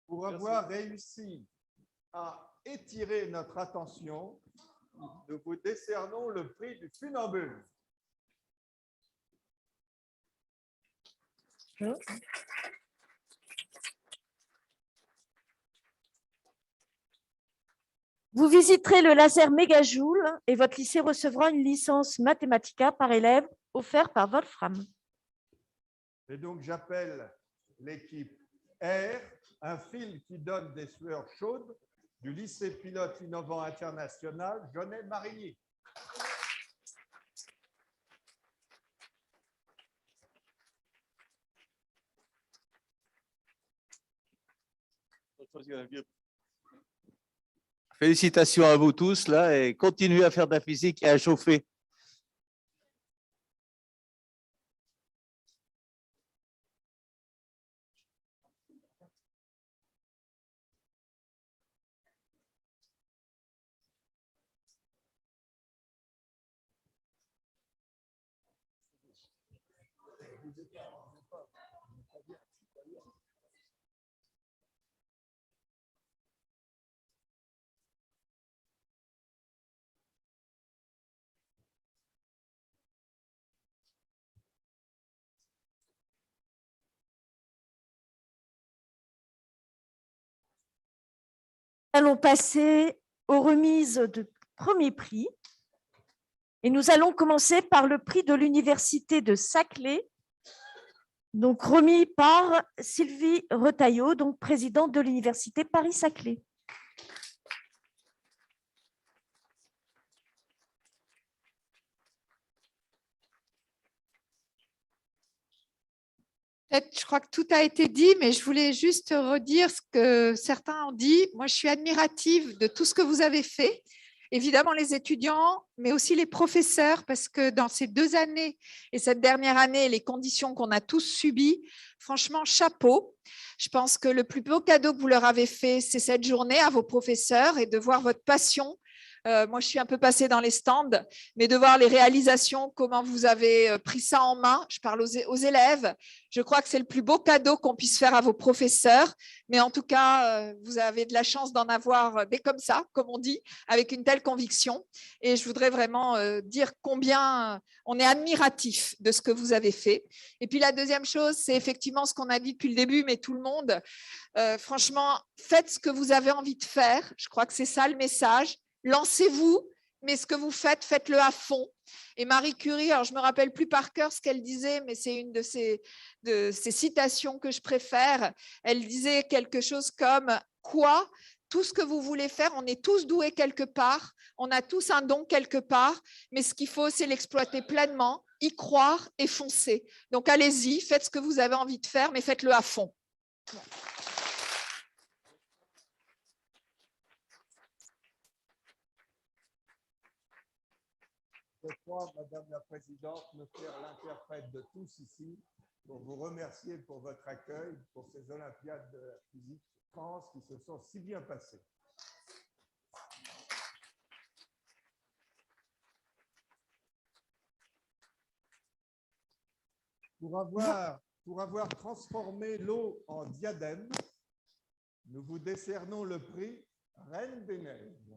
Pour avoir réussi à étirer notre attention, nous vous décernons le prix du funambule. Vous visiterez le laser Mégajoule et votre lycée recevra une licence Mathematica par élève offerte par Wolfram. Et donc, j'appelle l'équipe R, un fil qui donne des sueurs chaudes du lycée pilote innovant international Jaunet-Marigny. Félicitations à vous tous là et continuez à faire de la physique et à chauffer. Allons passer aux remises de premier prix. Et nous allons commencer par le prix de l'Université de Saclay, donc remis par Sylvie Retailleau, donc présidente de l'Université Paris-Saclay. Je crois que tout a été dit, mais je voulais juste redire ce que certains ont dit. Moi, je suis admirative de tout ce que vous avez fait. Évidemment, les étudiants, mais aussi les professeurs, parce que dans ces 2 années et cette dernière année, les conditions qu'on a tous subies, franchement, chapeau. Je pense que le plus beau cadeau que vous leur avez fait, c'est cette journée à vos professeurs et de voir votre passion. Moi, je suis un peu passée dans les stands, mais de voir les réalisations, comment vous avez pris ça en main. Je parle aux élèves. Je crois que c'est le plus beau cadeau qu'on puisse faire à vos professeurs. Mais en tout cas, vous avez de la chance d'en avoir des comme ça, comme on dit, avec une telle conviction. Et je voudrais vraiment dire combien on est admiratif de ce que vous avez fait. Et puis la deuxième chose, c'est effectivement ce qu'on a dit depuis le début, mais tout le monde. Franchement, faites ce que vous avez envie de faire. Je crois que c'est ça le message. Lancez-vous, mais ce que vous faites, faites-le à fond. Et Marie Curie, alors je ne me rappelle plus par cœur ce qu'elle disait, mais c'est une de ces citations que je préfère. Elle disait quelque chose comme « Quoi ? Tout ce que vous voulez faire, on est tous doués quelque part, on a tous un don quelque part, mais ce qu'il faut, c'est l'exploiter pleinement, y croire et foncer. Donc allez-y, faites ce que vous avez envie de faire, mais faites-le à fond. » Je crois, Madame la Présidente, me faire l'interprète de tous ici pour vous remercier pour votre accueil, pour ces Olympiades de physique France qui se sont si bien passées. Pour avoir transformé l'eau en diadème, nous vous décernons le prix Reine des Neiges.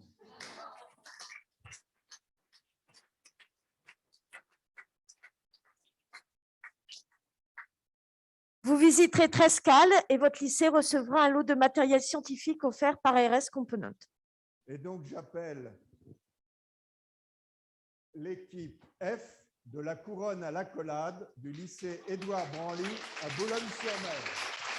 Vous visiterez Trescal et votre lycée recevra un lot de matériel scientifique offert par ARS Component. Et donc, j'appelle l'équipe F de la couronne à l'accolade du lycée Édouard Branly à Boulogne-sur-Mer.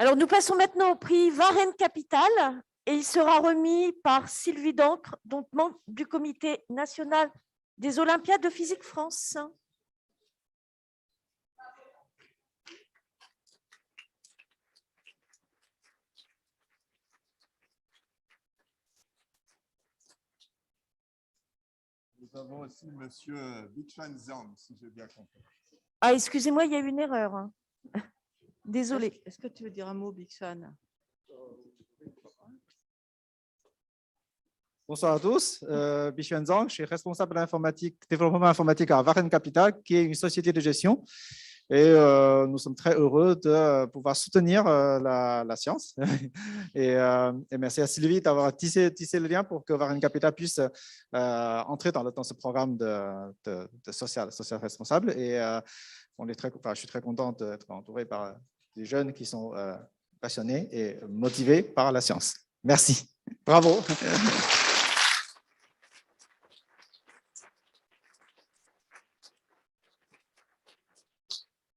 Alors, nous passons maintenant au prix Varenne Capital et il sera remis par Sylvie Dancre, donc membre du Comité national des Olympiades de Physique France. Nous avons aussi M. Bichuan Zhang, si j'ai bien compris. Ah, excusez-moi, il y a eu une erreur. Désolée. Est-ce que tu veux dire un mot, Bixan? Bonsoir à tous. Bichuan Zhang, je suis responsable développement informatique à Varenne Capital, qui est une société de gestion. Et nous sommes très heureux de pouvoir soutenir la science. Et merci à Sylvie d'avoir tissé le lien pour que Varenne Capital puisse entrer dans ce programme de social responsable. Et je suis très content d'être entouré par des jeunes qui sont passionnés et motivés par la science. Merci. Bravo.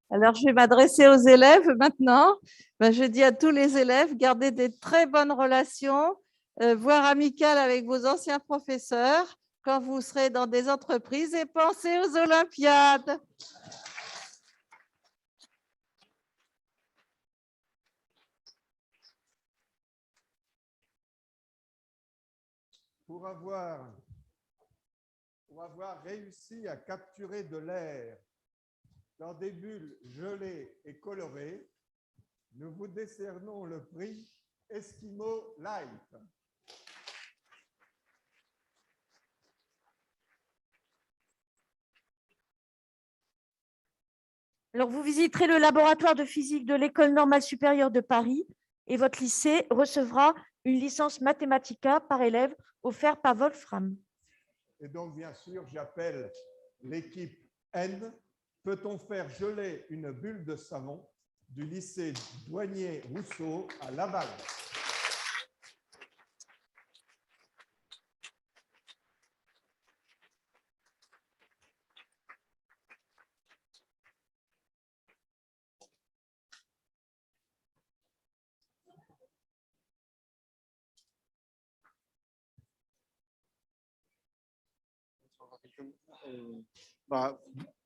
Alors, je vais m'adresser aux élèves maintenant. Je dis à tous les élèves, gardez des très bonnes relations, voire amicales avec vos anciens professeurs quand vous serez dans des entreprises et pensez aux Olympiades. Pour avoir réussi à capturer de l'air dans des bulles gelées et colorées, nous vous décernons le prix Eskimo Light. Alors, vous visiterez le laboratoire de physique de l'École normale supérieure de Paris et votre lycée recevra une licence Mathematica par élève offerte par Wolfram. Et donc, bien sûr, j'appelle l'équipe N. Peut-on faire geler une bulle de savon du lycée Douanier-Rousseau à Laval?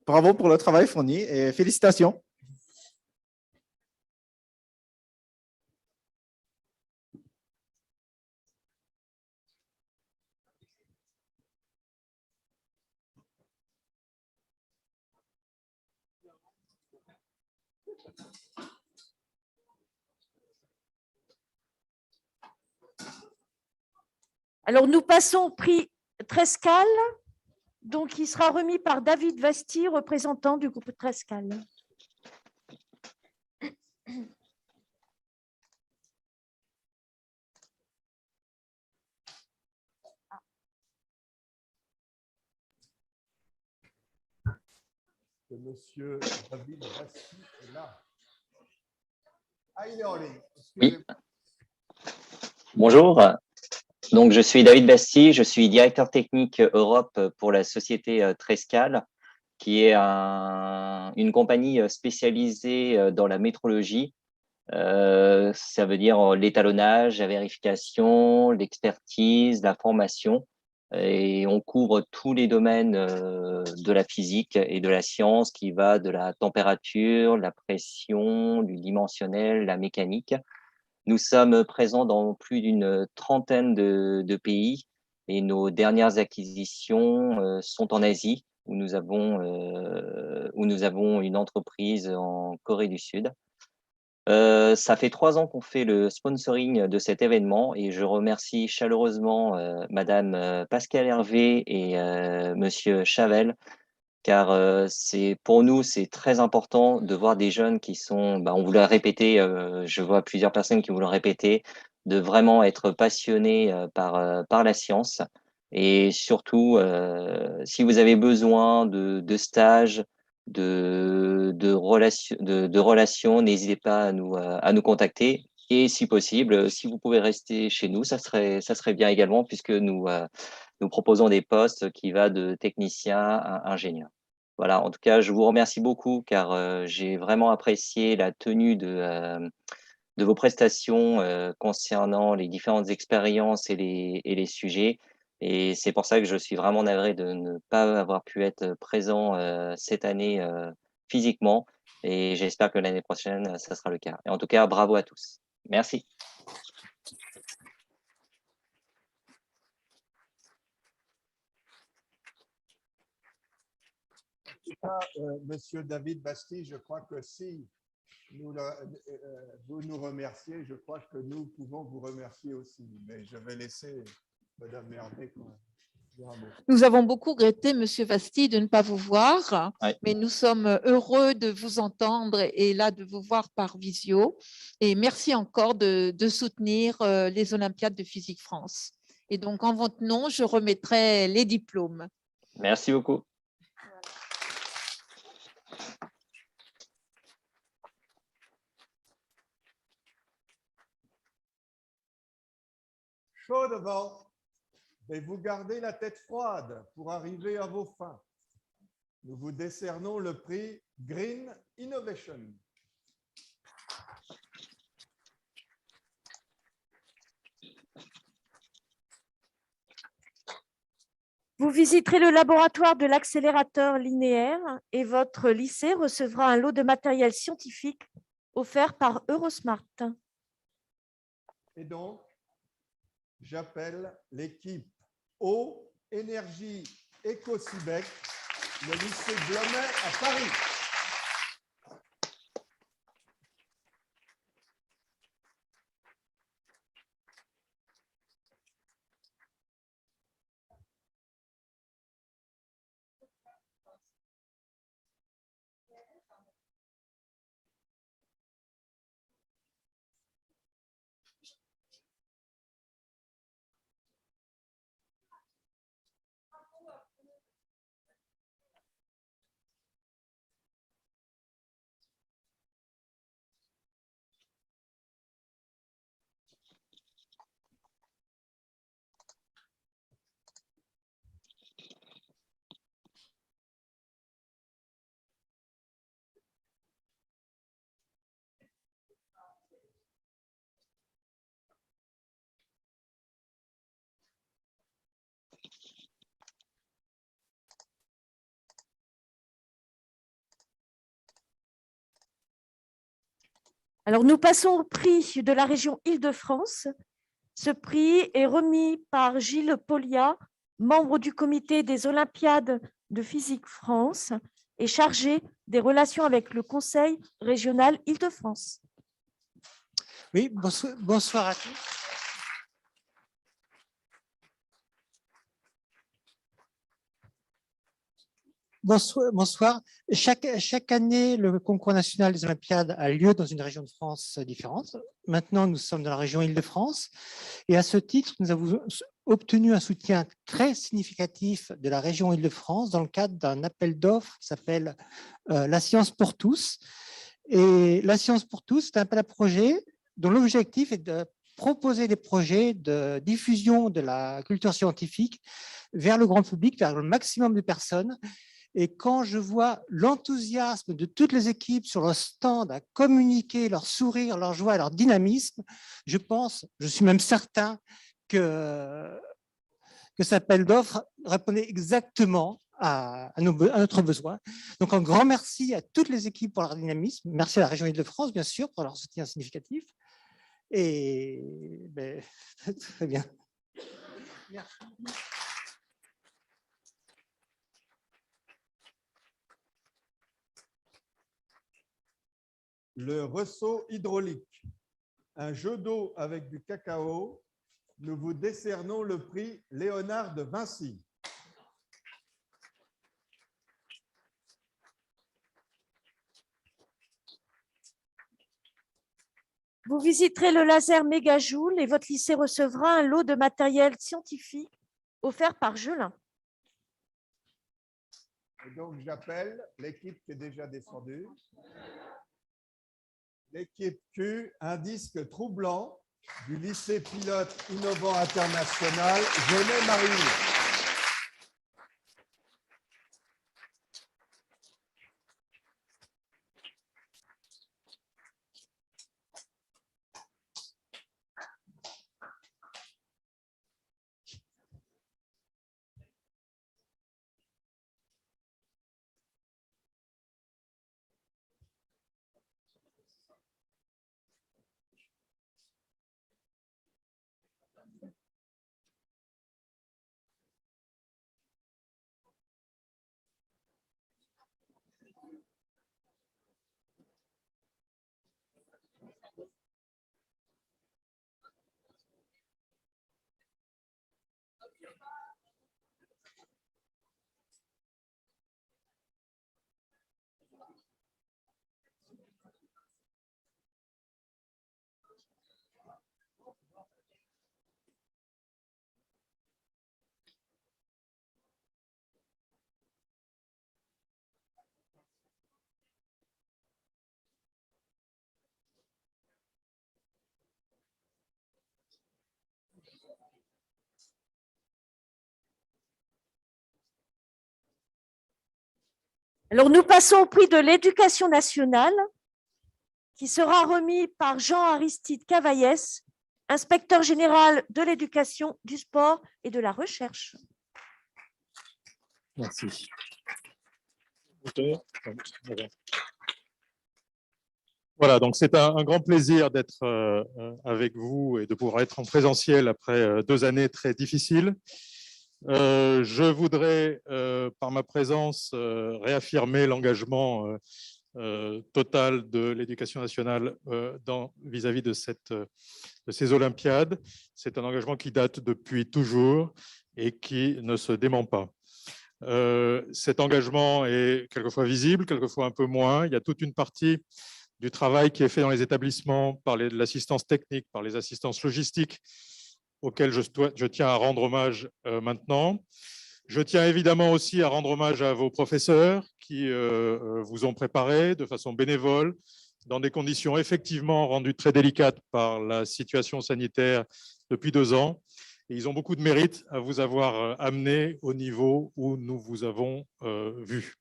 Bravo pour le travail fourni et félicitations. Alors, nous passons au prix Trescal, donc il sera remis par David Vasti, représentant du groupe Trescal. Que monsieur David Vasti est là. Ah, il est en ligne. Oui. Bonjour. Donc, je suis David Basti, je suis directeur technique Europe pour la société Trescal, qui est une compagnie spécialisée dans la métrologie. Ça veut dire l'étalonnage, la vérification, l'expertise, la formation. Et on couvre tous les domaines de la physique et de la science, qui va de la température, la pression, du dimensionnel, la mécanique. Nous sommes présents dans plus d'une trentaine de pays et nos dernières acquisitions sont en Asie, où nous avons une entreprise en Corée du Sud. Ça fait 3 ans qu'on fait le sponsoring de cet événement et je remercie chaleureusement Madame Pascale Hervé et Monsieur Chavel, car pour nous, c'est très important de voir des jeunes qui sont, on vous l'a répété, je vois plusieurs personnes qui vous l'ont répété, de vraiment être passionnés par la science. Et surtout, si vous avez besoin de stages, de relations, n'hésitez pas à nous contacter. Et si possible, si vous pouvez rester chez nous, ça serait bien également, puisque nous proposons des postes qui vont de technicien à ingénieur. Voilà, en tout cas, je vous remercie beaucoup, car j'ai vraiment apprécié la tenue de vos prestations concernant les différentes expériences et les sujets. Et c'est pour ça que je suis vraiment navré de ne pas avoir pu être présent cette année physiquement. Et j'espère que l'année prochaine, ça sera le cas. Et en tout cas, bravo à tous. Merci. Monsieur David Bastille, je crois que si vous nous remerciez, je crois que nous pouvons vous remercier aussi. Mais je vais laisser Madame Mermet dire un mot. Nous avons beaucoup regretté, Monsieur Bastille, de ne pas vous voir, Ouais. mais nous sommes heureux de vous entendre et là de vous voir par visio. Et merci encore de soutenir les Olympiades de Physique France. Et donc, en votre nom, je remettrai les diplômes. Merci beaucoup. Chaud devant, mais vous gardez la tête froide pour arriver à vos fins. Nous vous décernons le prix Green Innovation. Vous visiterez le laboratoire de l'accélérateur linéaire et votre lycée recevra un lot de matériel scientifique offert par Eurosmart. Et donc, j'appelle l'équipe Eau, Énergie, Éco-Cibec, le lycée Blomet à Paris. Alors, nous passons au prix de la région Île-de-France. Ce prix est remis par Gilles Polliat, membre du comité des Olympiades de Physique France et chargé des relations avec le Conseil régional Île-de-France. Oui, bonsoir à tous. Bonsoir. Chaque année, le concours national des Olympiades a lieu dans une région de France différente. Maintenant, nous sommes dans la région Île-de-France. Et à ce titre, nous avons obtenu un soutien très significatif de la région Île-de-France dans le cadre d'un appel d'offres qui s'appelle La Science pour tous. Et La Science pour tous, c'est un appel à projet dont l'objectif est de proposer des projets de diffusion de la culture scientifique vers le grand public, vers le maximum de personnes. Et quand je vois l'enthousiasme de toutes les équipes sur leur stand à communiquer leur sourire, leur joie, leur dynamisme, je suis même certain que cet appel d'offres répondait exactement à notre besoin. Donc, un grand merci à toutes les équipes pour leur dynamisme. Merci à la région Île-de-France, bien sûr, pour leur soutien significatif. Et très bien. Merci. Le ressaut hydraulique, un jeu d'eau avec du cacao. Nous vous décernons le prix Léonard de Vinci. Vous visiterez le laser Mégajoule et votre lycée recevra un lot de matériel scientifique offert par Gelin. Et donc, j'appelle l'équipe qui est déjà descendue. L'équipe Q, un disque troublant du lycée pilote innovant international Genet-Marigny. Alors, nous passons au prix de l'éducation nationale, qui sera remis par Jean-Aristide Cavaillès, inspecteur général de l'éducation, du sport et de la recherche. Merci. Voilà, donc c'est un grand plaisir d'être avec vous et de pouvoir être en présentiel après 2 années très difficiles. Je voudrais, par ma présence, réaffirmer l'engagement total de l'éducation nationale vis-à-vis de ces Olympiades. C'est un engagement qui date depuis toujours et qui ne se dément pas. Cet engagement est quelquefois visible, quelquefois un peu moins. Il y a toute une partie du travail qui est fait dans les établissements par l'assistance technique, par les assistances logistiques, auxquelles je tiens à rendre hommage maintenant. Je tiens évidemment aussi à rendre hommage à vos professeurs qui vous ont préparé de façon bénévole, dans des conditions effectivement rendues très délicates par la situation sanitaire depuis 2 ans. Et ils ont beaucoup de mérite à vous avoir amené au niveau où nous vous avons vu.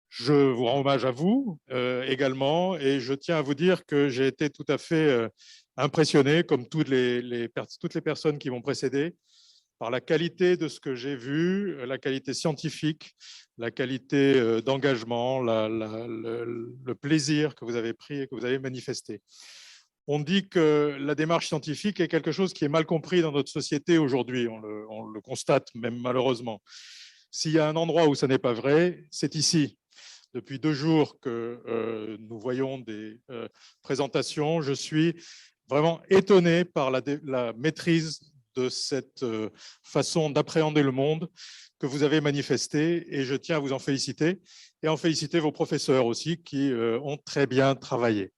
Je vous rends hommage à vous également, et je tiens à vous dire que j'ai été tout à fait impressionné, comme toutes les personnes qui m'ont précédé, par la qualité de ce que j'ai vu, la qualité scientifique, la qualité d'engagement, le plaisir que vous avez pris et que vous avez manifesté. On dit que la démarche scientifique est quelque chose qui est mal compris dans notre société aujourd'hui, on le constate même malheureusement. S'il y a un endroit où ça n'est pas vrai, c'est ici. Depuis 2 jours que nous voyons des présentations, je suis vraiment étonné par la maîtrise de cette façon d'appréhender le monde que vous avez manifestée, et je tiens à vous en féliciter et en féliciter vos professeurs aussi qui ont très bien travaillé.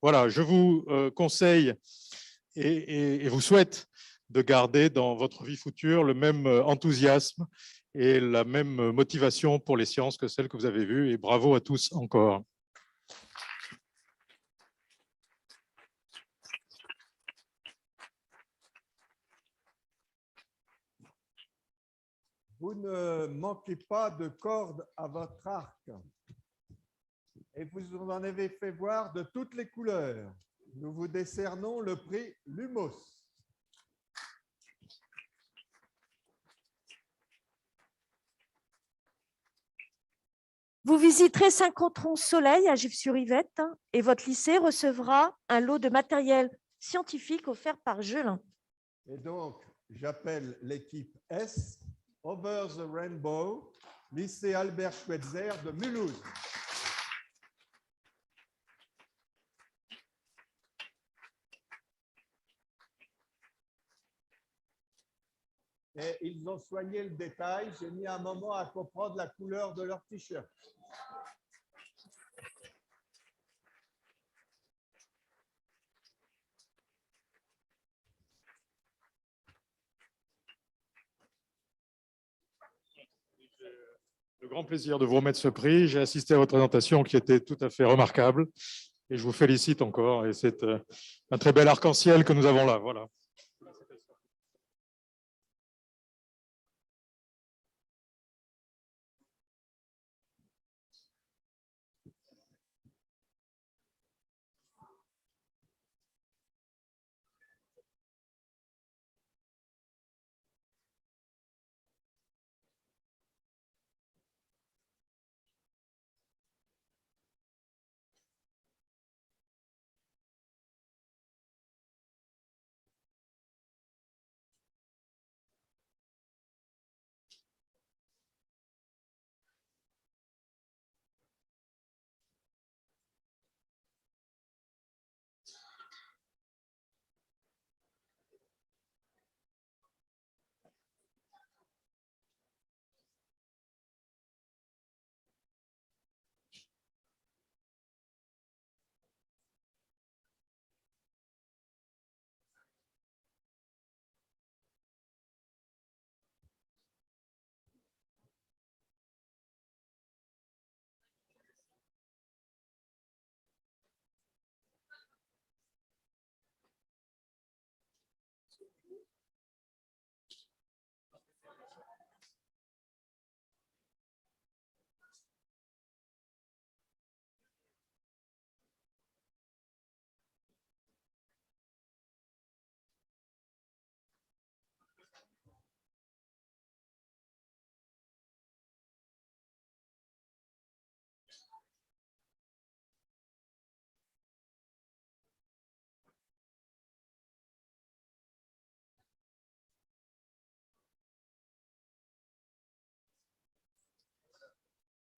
Voilà, je vous conseille et vous souhaite de garder dans votre vie future le même enthousiasme et la même motivation pour les sciences que celle que vous avez vue, et bravo à tous encore. Vous ne manquez pas de cordes à votre arc et vous en avez fait voir de toutes les couleurs. Nous vous décernons le prix Lumos. Vous visiterez Saint-Contron-Soleil à Gif-sur-Yvette et votre lycée recevra un lot de matériel scientifique offert par Gelin. Et donc, j'appelle l'équipe S, Over the Rainbow, lycée Albert Schweitzer de Mulhouse. Et ils ont soigné le détail. J'ai mis un moment à comprendre la couleur de leur t-shirt. Le grand plaisir de vous remettre ce prix. J'ai assisté à votre présentation qui était tout à fait remarquable et je vous félicite encore. Et c'est un très bel arc-en-ciel que nous avons là. Voilà.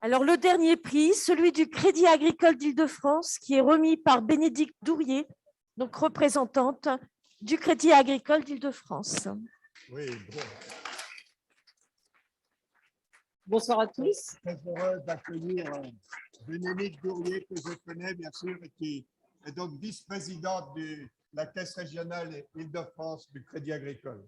Alors, le dernier prix, celui du Crédit agricole d'Île-de-France, qui est remis par Bénédicte Dourier, donc représentante du Crédit agricole d'Île-de-France. Oui, bon. Bonsoir à tous. Très heureux d'accueillir Bénédicte Dourier, que je connais bien sûr, et qui est donc vice-présidente de la Caisse régionale Île-de-France du Crédit agricole.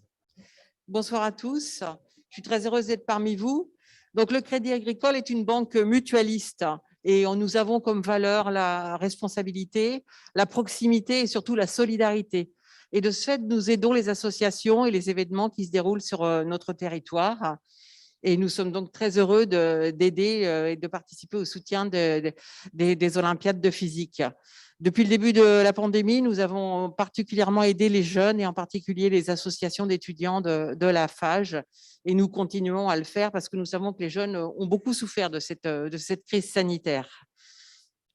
Bonsoir à tous. Je suis très heureuse d'être parmi vous. Donc, le Crédit agricole est une banque mutualiste et nous avons comme valeur la responsabilité, la proximité et surtout la solidarité. Et de ce fait, nous aidons les associations et les événements qui se déroulent sur notre territoire. Et nous sommes donc très heureux d'aider et de participer au soutien des Olympiades de physique. Depuis le début de la pandémie, nous avons particulièrement aidé les jeunes et en particulier les associations d'étudiants de la FAGE. Et nous continuons à le faire parce que nous savons que les jeunes ont beaucoup souffert de cette crise sanitaire.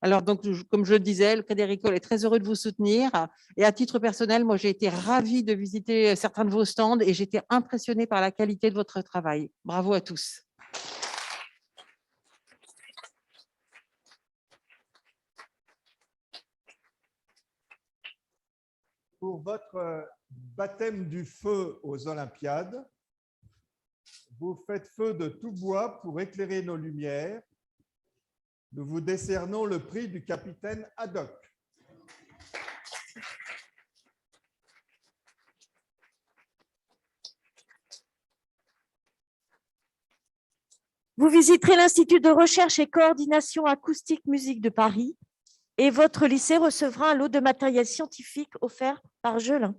Alors, donc, comme je le disais, le Crédit agricole est très heureux de vous soutenir. Et à titre personnel, moi, j'ai été ravie de visiter certains de vos stands et j'étais impressionnée par la qualité de votre travail. Bravo à tous. Pour votre baptême du feu aux Olympiades, vous faites feu de tout bois pour éclairer nos lumières. Nous vous décernons le prix du capitaine Haddock. Vous visiterez l'Institut de recherche et coordination acoustique musique de Paris et votre lycée recevra un lot de matériel scientifique offert par Gelin.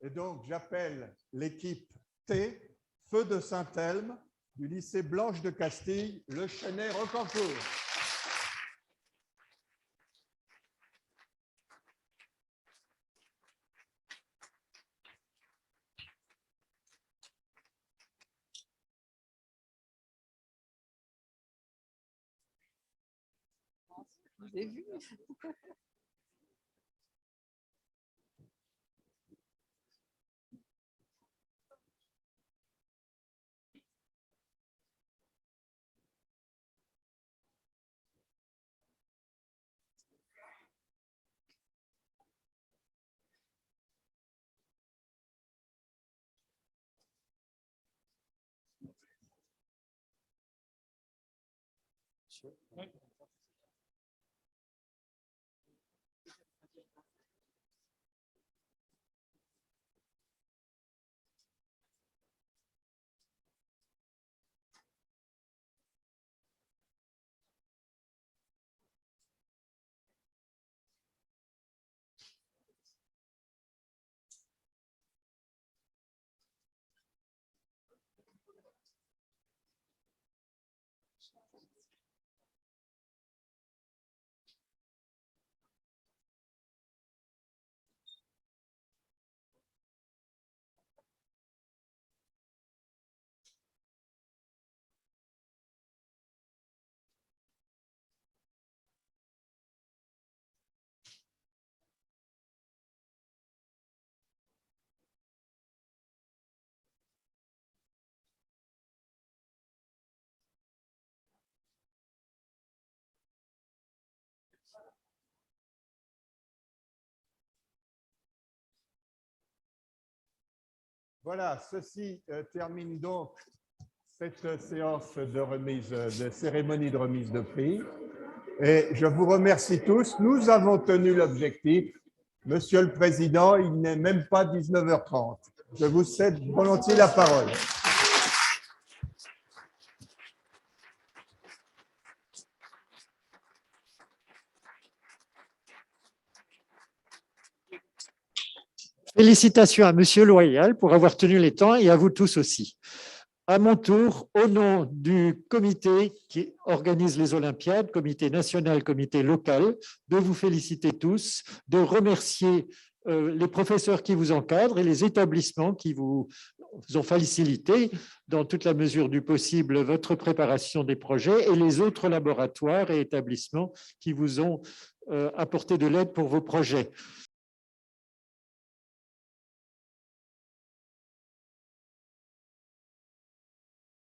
Et donc, j'appelle l'équipe T, Feu de Saint-Elme, du lycée Blanche de Castille, Le Chênay-Rocancourt. Je l'ai vu. Voilà, ceci termine donc cette séance de cérémonie de remise de prix. Et je vous remercie tous. Nous avons tenu l'objectif. Monsieur le Président, il n'est même pas 19h30. Je vous cède volontiers la parole. Félicitations à Monsieur Loyal pour avoir tenu les temps et à vous tous aussi. À mon tour, au nom du comité qui organise les Olympiades, comité national, comité local, de vous féliciter tous, de remercier les professeurs qui vous encadrent et les établissements qui vous ont facilité, dans toute la mesure du possible, votre préparation des projets et les autres laboratoires et établissements qui vous ont apporté de l'aide pour vos projets.